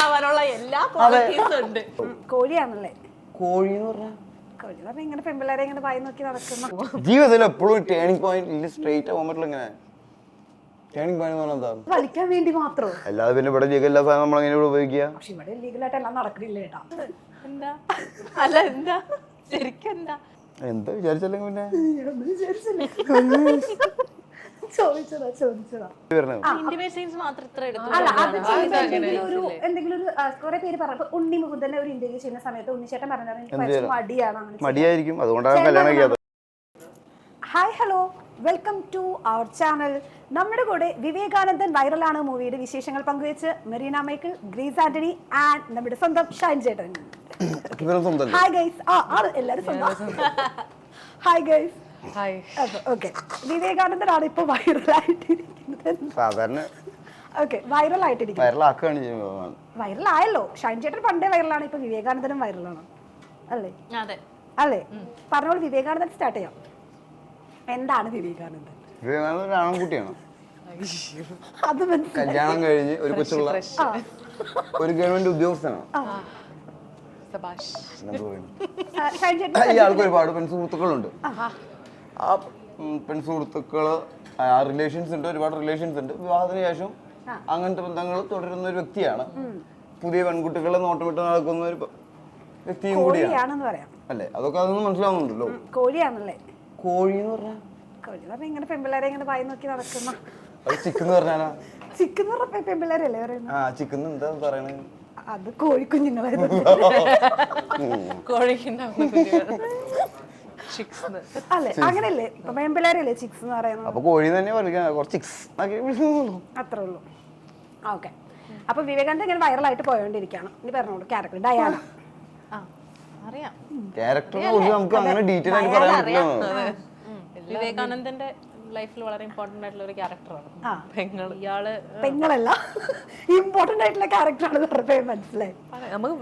ആവാനുള്ള എല്ലാ ക്വാളിറ്റീസും ഉണ്ട്. കോഴിയാണല്ലേ? കോഴി എന്ന് പറഞ്ഞാൽ കോഴി എന്ന് പറഞ്ഞാൽ ഇങ്ങനെ പെമ്പിള്ളേരെ ഇങ്ങനെ വായി നോക്കി നടക്കുന്ന ജീവിതത്തിൽ എപ്പോഴും ടേണിംഗ് പോയിന്റ് സ്ട്രേറ്റ് ആവാൻ പറ്റില്ല. ഇങ്ങനെ ടേണിംഗ് പോയിന്റ് എന്ന് പറഞ്ഞാൽ എന്താ? വലിക്കാൻ വേണ്ടി മാത്രമോ? അല്ലാതെ പിന്നെ ഇവിടെ ലീഗൽ സാധനം നമ്മളെങ്ങനെ ഉപയോഗിക്കുക? പക്ഷെ ഇവിടെ ലീഗലായിട്ട് എല്ലാം നടക്കണില്ല കേട്ടാ. എന്താ അല്ല എന്താ ശരിക്കും എന്താ എന്താ വിചാരിച്ചല്ലെങ്കിൽ പിന്നെ ചോദിച്ചതാ ഇന്റിമേഷൻസ് മാത്രം ഇത്ര എടുത്തു. അല്ല അത് എന്തെങ്കിലും ഒരു കുറെ പേര് പറഞ്ഞു. ഉണ്ണി മുകുന്ദനെ ഒരു ഇന്റർവ്യൂ ചെയ്യുന്ന സമയത്ത് ഉണ്ണിച്ചേട്ടൻ പറഞ്ഞത് മടിയാണ്. മടിയായിരിക്കും, അതുകൊണ്ടാണ് കല്യാണം ചെയ്യാത്തത്. Hi hello, welcome to our channel. നമ്മുടെ കൂടെ വിവേകാനന്ദൻ വൈറലാണ് മൂവിയുടെ വിശേഷങ്ങൾ പങ്കുവെച്ച് മെറീന മൈക്കിൾ, ഗ്രേസ് ആന്റണി ആൻഡ് നമ്മുടെ സ്വന്തം ഷൈൻ ചേട്ടൻ. Hi guys. എല്ലാവരും സ്വന്തം. Hi guys. ഓക്കെ, വിവേകാനന്ദനാണ് ഇപ്പൊ വൈറലായിട്ടിരിക്കുന്നത്. സാധാരണ വൈറലായല്ലോ. ഷൈൻ ചേട്ടൻ പണ്ടേ വൈറലാണ്, ഇപ്പൊ വിവേകാനന്ദനും വൈറലാണ് അല്ലേ? അല്ലേ? പറഞ്ഞോളൂ, വിവേകാനന്ദൻ സ്റ്റാർട്ട് ചെയ്യാം. എന്താണ് വിവേകാനന്ദൻ? വിവേകാനന്ദൻ ഒരു ആൺകുട്ടിയാണ്. അത് കല്യാണം കഴിഞ്ഞ് ഒരു കൊച്ചുള്ള ഒരു ഗവൺമെന്റ് ഉദ്യോഗസ്ഥനാണ്. ഇയാൾക്ക് ഒരുപാട് പെൺസുഹൃത്തുക്കളുണ്ട്. ആ പെൺസുഹൃത്തുക്കള് റിലേഷൻസ് ഉണ്ട്, ഒരുപാട് റിലേഷൻസ് ഉണ്ട്. വിവാഹത്തിന് ശേഷം അങ്ങനത്തെ ബന്ധങ്ങൾ തുടരുന്ന ഒരു വ്യക്തിയാണ്. പുതിയ പെൺകുട്ടികളെ നോട്ടമിട്ട് നടക്കുന്ന ഒരു വ്യക്തിയും കൂടിയാണ് അല്ലേ? അതൊക്കെ അതൊന്നും മനസ്സിലാവുന്നുണ്ടല്ലോ. കോഴിയാണല്ലേ? കോഴി എന്ന് പറഞ്ഞാൽ കോഴി പറഞ്ഞാൽ ഇങ്ങനെ പെമ്പിള്ളേരെ ഇങ്ങനെ വായി നോക്കി നടക്കുന്ന. ചിക്കൻ എന്ന് പറഞ്ഞാലാ? ചിക്കൻ എന്ന് പറഞ്ഞ പെമ്പിള്ളേരല്ലേ പറയുന്നത്? ആ, ചിക്കൻ എന്താ പറയണത്? അത് കോഴിക്കുഞ്ഞുങ്ങളായിരുന്നു. അല്ലേ? അങ്ങനെയല്ലേ പെമ്പിള്ളേരല്ലേ ചിക്സ് എന്ന് പറയുന്നത്? അപ്പൊ കോഴി തന്നെ അത്രേ ഉള്ളൂ. ഓക്കെ, അപ്പൊ വിവേകാനന്ദൻ ഇങ്ങനെ വൈറലായിട്ട് പോയോണ്ടിരിക്കുകയാണ്. ഇനി പറഞ്ഞോളൂ ക്യാരക്ടർ ഡയാന. ക്യാരക്ടറിനെ കുറിച്ച് നമുക്ക് അങ്ങനെ ഡീറ്റെയിൽ ആയിട്ട് പറയാൻ പറ്റില്ല. വിവേകാനന്ദന്റെ ലൈഫിൽ വളരെ ഇമ്പോർട്ടന്റ് ആയിട്ടുള്ള ഒരു ക്യാരക്ടറാണ്. പെങ്ങളല്ല, ഇമ്പോർട്ടന്റ് ആയിട്ടുള്ള ക്യാരക്ടറാണ് പറഞ്ഞത്. മനസ്സിലായി.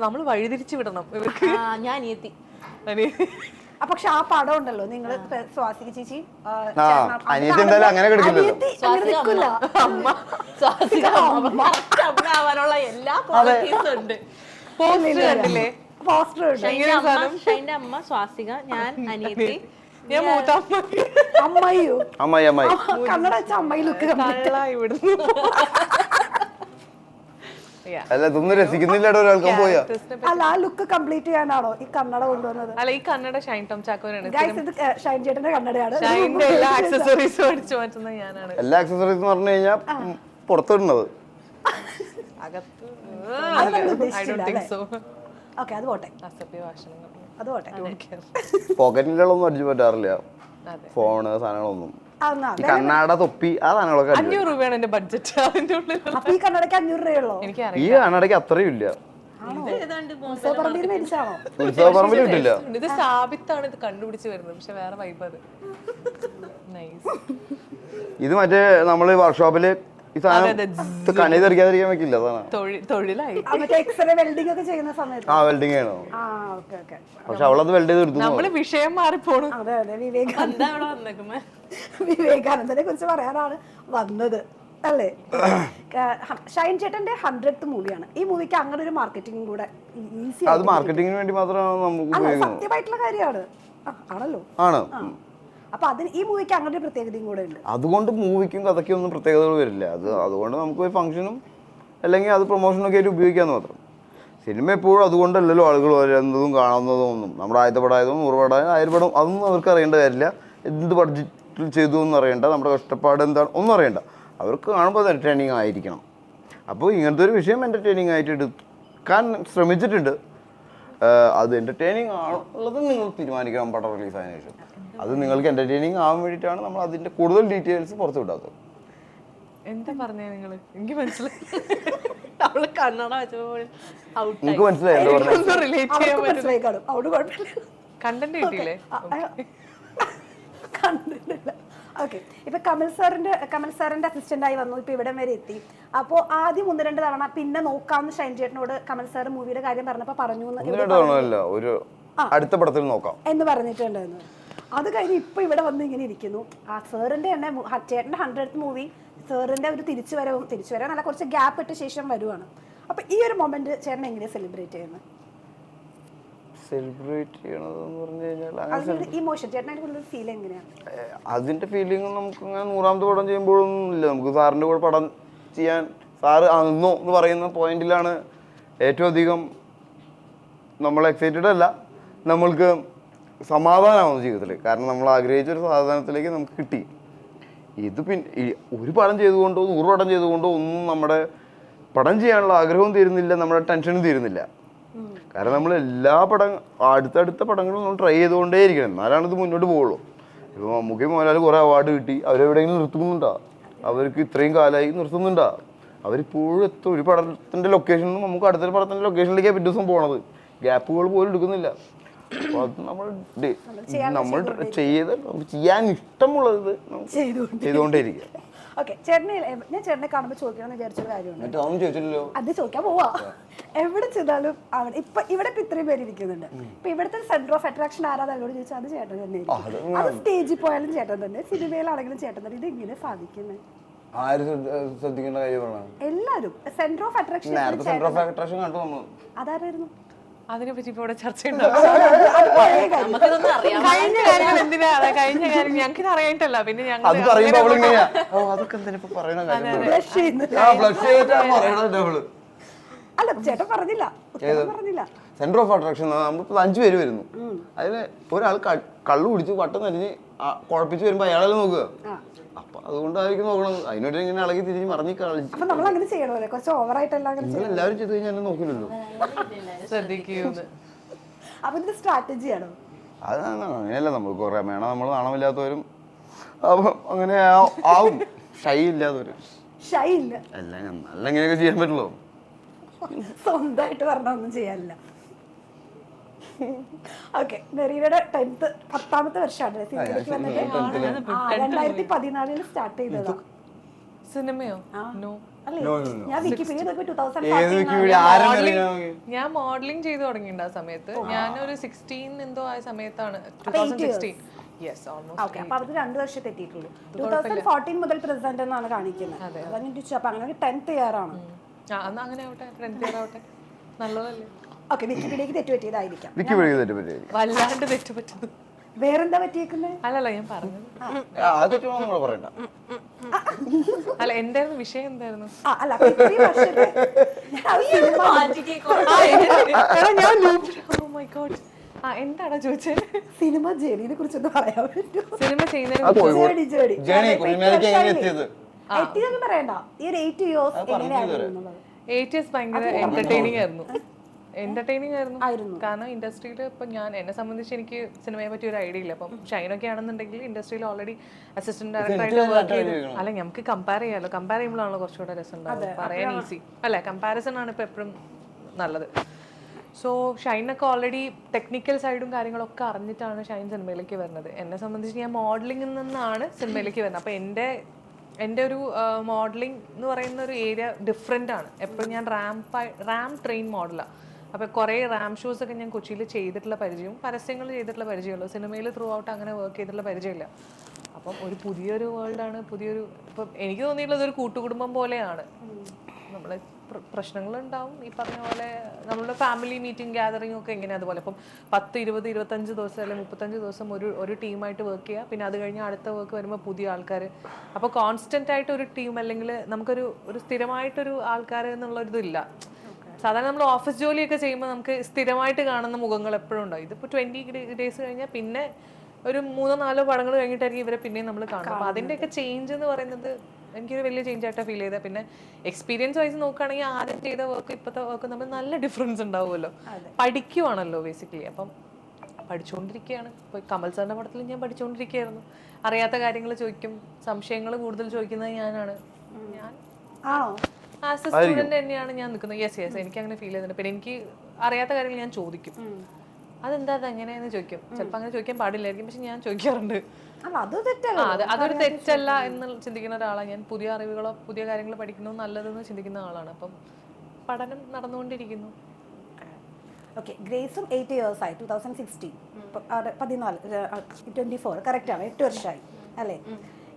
നമ്മൾ വഴിതിരിച്ചു വിടണം ഇവർക്ക്. ഞാൻ അനിയത്തി. പക്ഷെ ആ പടം ഉണ്ടല്ലോ, നിങ്ങൾ സ്വാസിക ചേച്ചി അനിയത്തി എന്തായാലും അങ്ങനെ ആവാനുള്ള എല്ലാ ക്വാളിറ്റീസും ഉണ്ട്. ഷൈന്റെ അമ്മ സ്വാസിക, ഞാൻ അനിയത്തി, അമ്മയോ അമ്മായി അമ്മായി കണ്ണട വെച്ച അമ്മായി ലുക്ക്. അല്ല, ഇതൊന്നും രസിക്കുന്നില്ല ഒരാൾക്കും പോയാ. അല്ല, ആ ലുക്ക് കംപ്ലീറ്റ് ചെയ്യാനാണോ ഈ കണ്ണട കൊണ്ടുവന്നത്? അല്ല, ഈ കണ്ണട ഷൈൻ ടോം ചാക്കോയാണ്. ഇത് ഷൈൻ ചേട്ടന്റെ കണ്ണടയാണ്. എല്ലാ ആക്സസറീസും അടിച്ചു മാറ്റുന്നത് ഞാനാണ്. എല്ലാ ആക്സസറീസ് എന്ന് പറഞ്ഞു കഴിഞ്ഞാൽ പുറത്തിടുന്നത്. ഓക്കെ, അത് പോട്ടെ. അത് പോട്ടെ. പോക്കറ്റിലൊന്നും അടിച്ചു പറ്റാറില്ല. ഫോണ് സാധനങ്ങളൊന്നും. ഈ കണ്ണാട, തൊപ്പി, ആ സാധനങ്ങളൊക്കെ 500 രൂപയാണ് എന്റെ ബഡ്ജറ്റ്. അതിന്റെ ഉള്ളിൽ ഈ കണ്ണടയ്ക്ക് 500 രൂപയുള്ളൂ. ഈ കണ്ണടയ്ക്ക് അത്രയും ഇല്ല. ഉത്സവപ്പറമ്പിൽ കിട്ടില്ല. ഇത് സാബിത്താണ് ഇത് കണ്ടുപിടിച്ച് വരുന്നത്, പക്ഷെ വേറെ വൈബ്. അത് ഇത് മറ്റേ നമ്മള് വർക്ക്ഷോപ്പില് ഈ സാധനം കണ്ണി തെറിക്കാതിരിക്കാൻ വെക്കില്ല. തൊഴിലായി വെൽഡിംഗ് ഒക്കെ ചെയ്യുന്ന സമയത്ത്. ആ, വെൽഡിംഗ് ആണോ? പക്ഷെ അവളത് വെൽഡ് ചെയ്ത് എടുത്തു. നമ്മള് വിഷയം മാറിപ്പോണു. അതെ അതെ, വിവേകാനന്ദനെ കുറിച്ച് പറയാനാണ് വന്നത് അല്ലേ? ഷൈൻ ചേട്ടന്റെ 100th മൂവിയാണ്. ഈ മൂവിക്ക് അങ്ങനെ ഒരു മാർക്കറ്റിംഗും കൂടെ ഈസി. അത് മാർക്കറ്റിംഗിന് വേണ്ടി മാത്രമാണ് നമുക്ക് സത്യമായിട്ടുള്ള കാര്യമാണ്. ആണല്ലോ. ആണ്. അപ്പൊ അതിന് ഈ മൂവിക്ക് അങ്ങനെ ഒരു പ്രത്യേകതയും കൂടെ ഉണ്ട്. അതുകൊണ്ട് മൂവിക്കും കഥയ്ക്കും ഒന്നും പ്രത്യേകതകൾ വരില്ല. അതുകൊണ്ട് നമുക്ക് ഒരു ഫംഗ്ഷനും അല്ലെങ്കിൽ അത് പ്രൊമോഷനൊക്കെ ആയിട്ട് ഉപയോഗിക്കാമെന്ന് മാത്രം. സിനിമ എപ്പോഴും അതുകൊണ്ടല്ലല്ലോ ആളുകൾ വരുന്നതും കാണുന്നതും ഒന്നും. നമ്മുടെ ആദ്യത്തെ പടമായതും 100 പടമായതും 1000 പടം അതൊന്നും അവർക്ക് അറിയേണ്ട കാര്യമില്ല. എന്ത് ബഡ്ജറ്റിൽ ചെയ്തു എന്ന് അറിയണ്ട, നമ്മുടെ കഷ്ടപ്പാട് എന്താണ് ഒന്നും അറിയണ്ട. അവർക്ക് കാണുമ്പോൾ അത് എൻ്റർടൈനിങ് ആയിരിക്കണം. അപ്പോൾ ഇങ്ങനത്തെ ഒരു വിഷയം എൻ്റർടൈനിങ് ആയിട്ട് എടുക്കാൻ ശ്രമിച്ചിട്ടുണ്ട്. അത് എൻ്റർടൈനിങ് ആണുള്ളത് നിങ്ങൾ തീരുമാനിക്കണം പടം റിലീസായതിനു ശേഷം. അത് നിങ്ങൾക്ക് എൻ്റർടൈനിങ് ആവാൻ വേണ്ടിയിട്ടാണ് നമ്മൾ അതിൻ്റെ കൂടുതൽ ഡീറ്റെയിൽസ് പുറത്തു വിടാത്തത്. എന്താ പറഞ്ഞേ നിങ്ങൾ? എനിക്ക് മനസ്സിലായി. അവള് കണ്ണട വെച്ചപ്പോൾ നിങ്ങൾക്ക് മനസ്സിലായി എന്താ പറഞ്ഞത്? കണ്ടന്റ് കിട്ടിയില്ലേ? ഓക്കെ, ഇപ്പൊ കമൽ സാറിന്റെ അസിസ്റ്റന്റ് ആയി വന്നു, ഇപ്പൊ ഇവിടെ വരെ എത്തി. അപ്പോ ആദ്യം 1-2 തവണ പിന്നെ നോക്കാമെന്ന് ഷൈൻ ചേട്ടനോട് കമൽ സാർ മൂവിയുടെ കാര്യം പറഞ്ഞപ്പോ പറഞ്ഞു അടുത്ത പടത്തിൽ നോക്കാം എന്ന് പറഞ്ഞിട്ടുണ്ടായിരുന്നു. അത് കഴിഞ്ഞ് ഇപ്പൊ ഇവിടെ വന്ന് ഇങ്ങനെ ഇരിക്കുന്നു. ആ സാറിന്റെ തന്നെ ചേട്ടന്റെ 100th മൂവി സാറിന്റെ ഒരു തിരിച്ചുവരവും നല്ല കുറച്ച് ഗ്യാപ്പ് ഇട്ട ശേഷം വരുവാണ്. അപ്പൊ ഈ ഒരു മൊമെന്റ് ചേട്ടൻ എങ്ങനെയാണ് സെലിബ്രേറ്റ് ചെയ്യുന്നത്? സെലിബ്രേറ്റ് ചെയ്യണതെന്ന് പറഞ്ഞു കഴിഞ്ഞാൽ അതിന്റെ ഇമോഷൻ ചേട്ടൻ കൂടുതൽ ഫീൽ എങ്ങനെയാണ്? അതിന്റെ ഫീലിംഗ് നമുക്ക് അങ്ങനെ 100ാമത്തെ പടം ചെയ്യുമ്പോഴൊന്നും ഇല്ല. നമുക്ക് സാറിന്റെ കൂടെ പടം ചെയ്യാൻ സാറ് അന്നോ എന്ന് പറയുന്ന പോയിന്റിലാണ് ഏറ്റവും അധികം നമ്മൾ എക്സൈറ്റഡ് അല്ല, നമ്മൾക്ക് സമാധാനമാവുന്ന ജീവിതത്തിൽ. കാരണം നമ്മൾ ആഗ്രഹിച്ചൊരു സാധനത്തിലേക്ക് നമുക്ക് കിട്ടി. ഇത് പിന്നെ ഒരു പടം ചെയ്തുകൊണ്ടോ 100 പടം ചെയ്തുകൊണ്ടോ ഒന്നും നമ്മുടെ പടം ചെയ്യാനുള്ള ആഗ്രഹവും തീരുന്നില്ല, നമ്മുടെ ടെൻഷനും തീരുന്നില്ല. കാരണം നമ്മൾ എല്ലാ അടുത്തടുത്ത പടങ്ങളും നമ്മൾ ട്രൈ ചെയ്തുകൊണ്ടേയിരിക്കണം, എന്നാലാണ് ഇത് മുന്നോട്ട് പോകുള്ളൂ. ഇപ്പോൾ മമ്മൂക്കി മോഹൻലാൽ കുറേ അവാർഡ് കിട്ടി, അവരെവിടെയെങ്കിലും നിർത്തുന്നുണ്ടോ? അവർക്ക് ഇത്രയും കാലമായി നിർത്തുന്നുണ്ടോ? അവരിപ്പോഴും എത്തും. ഒരു പടത്തിൻ്റെ ലൊക്കേഷനിൽ നിന്ന് നമുക്ക് അടുത്തൊരു പടത്തിൻ്റെ ലൊക്കേഷനിലേക്കാണ് പിറ്റേ ദിവസം പോണത്. ഗ്യാപ്പുകൾ പോലും എടുക്കുന്നില്ല. അപ്പോൾ അത് നമ്മൾ ചെയ്യാൻ ഇഷ്ടമുള്ളത് ചെയ്തുകൊണ്ടേയിരിക്കുക. ഓക്കെ, ഞാൻ ചേട്ടനെ കാണുമ്പോൾ ചോദിക്കണം വിചാരിച്ചൊരു കാര്യമുണ്ട്. ചോദിച്ചില്ലല്ലോ, അത് ചോദിക്കാൻ പോവാ. എവിടെ ചെന്നാലും അവിടെ ഇവിടെ ഇപ്പൊ ഇത്രയും പേര് ഇരിക്കുന്നുണ്ട്. ഇപ്പൊ ഇവിടുത്തെ സെന്റർ ഓഫ് അട്രാക്ഷൻ ആരാധന ചോദിച്ചാൽ അത് ചേട്ടൻ തന്നെ. അത് സ്റ്റേജിൽ പോയാലും ചേട്ടൻ തന്നെ, സിനിമയിലാണെങ്കിലും ചേട്ടൻ തന്നെ. ഇത് എങ്ങനെ സാധിക്കുന്നത്? ശ്രദ്ധിക്കേണ്ട കാര്യമാണ്. എല്ലാരും സെന്റർ ഓഫ് അട്രാക്ഷൻ അതാരായിരുന്നു? അതിനെ പറ്റി ഇപ്പൊ ഇവിടെ ചർച്ച ഉണ്ടാവും. കഴിഞ്ഞ കാര്യം എന്തിനാണ്? കഴിഞ്ഞ കാര്യം ഞങ്ങൾക്ക് അറിയാനിട്ടല്ല. പിന്നെ ഞങ്ങൾ അല്ല ചേട്ടൻ പറഞ്ഞില്ല. സെന്റർ ഓഫ് അട്രാക്ഷൻ നമ്മളിപ്പോ 5 പേര് വരുന്നു. അതിന് ഒരാൾ കള്ളു കുടിച്ച് വട്ടം നരിഞ്ഞ് കുഴപ്പിച്ച് വരുമ്പോ അയാളെ നോക്കുക. അപ്പൊ അതുകൊണ്ടായിരിക്കും നോക്കണത്. അതിനോട് ഇങ്ങനെ ഇളകി തിരിഞ്ഞ് മറിഞ്ഞ് കളിച്ച് എല്ലാവരും ചെയ്ത് കഴിഞ്ഞാൽ എന്നെ നോക്കില്ലല്ലോ. സ്ട്രാറ്റജിയാണോ? അതാണ്. അങ്ങനെയല്ല, നമ്മൾ കുറെ വേണം, നമ്മൾ നാണമില്ലാത്തവരും അപ്പം അങ്ങനെ ആവും. ഷൈ ഇല്ലാത്തവരും എല്ലാം നല്ല ഇങ്ങനെയൊക്കെ ചെയ്യാൻ പറ്റുള്ളൂ. സ്വന്തമായിട്ട് പറഞ്ഞൊന്നും ചെയ്യാനില്ല. ഓക്കെ, മെറീനയുടെ 10ാമത്തെ വർഷമാണ് സിനിമയിലേക്ക് വന്നത്. 2014 സ്റ്റാർട്ട് ചെയ്തതാ സിനിമയോ? ഞാൻ വിക്കിപീഡിയ ഞാൻ മോഡലിംഗ് ചെയ്തു തുടങ്ങിയിട്ടുണ്ട് ആ സമയത്ത്. ഞാനൊരു 16 എന്തോ ആയ സമയത്താണ്. 2016. Yes, almost. ഓക്കെ, അപ്പൊ അത് 2 വർഷം തെറ്റിയിട്ടുള്ളൂ. 2014 മുതൽ പ്രസിഡന്റ് എന്നാണ് കാണിക്കുന്നത്. അതാണ് ചോദിച്ചു. അപ്പൊ അങ്ങനെ 10th ഇയർ ആണ്. അങ്ങനെ ആവട്ടെ, 10th ഇയർ ആവട്ടെ, നല്ലതല്ലേ? ഓക്കെ, വിക്കിപീഡിയക്ക് തെറ്റുപറ്റിയതായിരിക്കാം. വല്ലാണ്ട് തെറ്റുപറ്റുന്നു. വേറെന്താ പറ്റിയേക്കുന്നത്? അല്ലല്ല, ഞാൻ പറഞ്ഞത് അല്ല. എന്തായിരുന്നു വിഷയം? എന്തായിരുന്നു? എന്താടാ ചോദിച്ചത്? സിനിമ ജേണിയെ കുറിച്ചൊന്ന് പറയാൻ പറ്റുമോ? സിനിമ ചെയ്യുന്നതിന് പറയണ്ട. ഈ ഒരു 8 years എങ്ങനെയായിരുന്നു? 8 years ഭയങ്കര എന്റർടൈനിങ് ആയിരുന്നു. കാരണം ഇൻഡസ്ട്രിയിൽ ഇപ്പം എന്നെ സംബന്ധിച്ച് എനിക്ക് സിനിമയെ പറ്റി ഒരു ഐഡിയ ഇല്ല. അപ്പം ഷൈനൊക്കെ ആണെന്നുണ്ടെങ്കിൽ ഇൻഡസ്ട്രിയിൽ ഓൾറെഡി അസിസ്റ്റന്റ് ഡയറക്ടറായിട്ട് വർക്ക് ചെയ്തു. അല്ല, നമുക്ക് കമ്പയർ ചെയ്യാമല്ലോ. കമ്പയർ ചെയ്യുമ്പോഴാണല്ലോ കുറച്ചുകൂടെ രസം ഉണ്ടാവും, പറയാൻ ഈസി അല്ലേ? കമ്പാരിസൺ ആണ് ഇപ്പം എപ്പോഴും നല്ലത്. സോ ഷൈനൊക്കെ ഓൾറെഡി ടെക്നിക്കൽ സൈഡും കാര്യങ്ങളൊക്കെ അറിഞ്ഞിട്ടാണ് ഷൈൻ സിനിമയിലേക്ക് വരുന്നത്. എന്നെ സംബന്ധിച്ച് ഞാൻ മോഡലിംഗിൽ നിന്നാണ് സിനിമയിലേക്ക് വരുന്നത്. അപ്പം എൻ്റെ ഒരു മോഡലിംഗ് എന്ന് പറയുന്ന ഒരു ഏരിയ ഡിഫറെൻ്റ് ആണ്. എപ്പോഴും ഞാൻ റാം ട്രെയിൻ മോഡലാണ്. അപ്പോൾ കുറേ റാം ഷോസ് ഒക്കെ ഞാൻ കൊച്ചിയിൽ ചെയ്തിട്ടുള്ള പരിചയവും പരസ്യങ്ങൾ ചെയ്തിട്ടുള്ള പരിചയമുള്ളൂ. സിനിമയിൽ ത്രൂ ഔട്ട് അങ്ങനെ വർക്ക് ചെയ്തിട്ടുള്ള പരിചയമില്ല. അപ്പം ഒരു പുതിയൊരു വേൾഡാണ്. ഇപ്പം എനിക്ക് തോന്നിയിട്ടുള്ളത് ഒരു കൂട്ടുകുടുംബം പോലെയാണ്. നമ്മൾ പ്രശ്നങ്ങളുണ്ടാവും, ഈ പറഞ്ഞ പോലെ നമ്മളുടെ ഫാമിലി മീറ്റിംഗ് ഗ്യാതറിംഗ് ഒക്കെ എങ്ങനെ അതുപോലെ. ഇപ്പം 10, 20, 25 ദിവസം അല്ലെങ്കിൽ 35 ദിവസം ഒരു ടീമായിട്ട് വർക്ക് ചെയ്യുക. പിന്നെ അത് കഴിഞ്ഞ് അടുത്ത വർക്ക് വരുമ്പോൾ പുതിയ ആൾക്കാർ. അപ്പോൾ കോൺസ്റ്റൻ്റ് ആയിട്ട് ഒരു ടീം അല്ലെങ്കിൽ നമുക്കൊരു സ്ഥിരമായിട്ടൊരു ആൾക്കാർ എന്നുള്ളൊരിതില്ല. സാധാരണ നമ്മൾ ഓഫീസ് ജോലിയൊക്കെ ചെയ്യുമ്പോൾ നമുക്ക് സ്ഥിരമായിട്ട് കാണുന്ന മുഖങ്ങൾ എപ്പോഴും ഉണ്ടാവും. ഇതിപ്പോൾ 20 days കഴിഞ്ഞാൽ പിന്നെ ഒരു 3-4 പടങ്ങൾ കഴിഞ്ഞിട്ടായിരിക്കും ഇവരെ പിന്നെയും നമ്മൾ കാണും. അപ്പോൾ അതിൻ്റെയൊക്കെ ചേഞ്ച് എന്ന് പറയുന്നത് എനിക്കൊരു വലിയ ചേഞ്ച് ആയിട്ടാണ് ഫീൽ ചെയ്തത്. പിന്നെ എക്സ്പീരിയൻസ് വൈസ് നോക്കുകയാണെങ്കിൽ ആദ്യം ചെയ്ത വർക്ക് ഇപ്പോഴത്തെ വർക്ക് നമ്മൾ നല്ല ഡിഫറൻസ് ഉണ്ടാവുമല്ലോ. പഠിക്കുവാണല്ലോ ബേസിക്കലി. അപ്പം പഠിച്ചുകൊണ്ടിരിക്കുകയാണ്. ഇപ്പോൾ കമൽ സാറിൻ്റെ പടത്തിൽ ഞാൻ പഠിച്ചുകൊണ്ടിരിക്കുകയായിരുന്നു. അറിയാത്ത കാര്യങ്ങൾ ചോദിക്കും, സംശയങ്ങൾ കൂടുതൽ ചോദിക്കുന്നത് ഞാനാണ്. ഞാൻ ആസ് എ സ്റ്റുഡൻറ് തന്നെയാണ് ഞാൻ നിൽക്കുന്നത്. യെസ്, എനിക്ക് അങ്ങനെ ഫീൽ ചെയ്യുന്നുണ്ട്. പിന്നെ എനിക്ക് അറിയാത്ത കാര്യങ്ങൾ ഞാൻ ചോദിക്കും. അതെന്താ അതെങ്ങനെയാന്ന് ചോദിക്കും. ചിലപ്പോൾ അങ്ങനെ ചോദിക്കാൻ പാടില്ലായിരിക്കും, പക്ഷെ ഞാൻ ചോദിക്കാറുണ്ട്. അതൊരു തെറ്റല്ല എന്ന് ചിന്തിക്കുന്ന ഒരാളാണ് ഞാൻ. പുതിയ അറിവുകളോ പുതിയ കാര്യങ്ങൾ പഠിക്കണോ നല്ലതെന്ന് ചിന്തിക്കുന്ന ആളാണ്. അപ്പം പഠനം നടന്നുകൊണ്ടിരിക്കുന്നു. ഓക്കെ, ഗ്രേസും 8 years ആയി. 2016 24 കറക്റ്റ് ആണ്, 8 വർഷമായി അല്ലേ?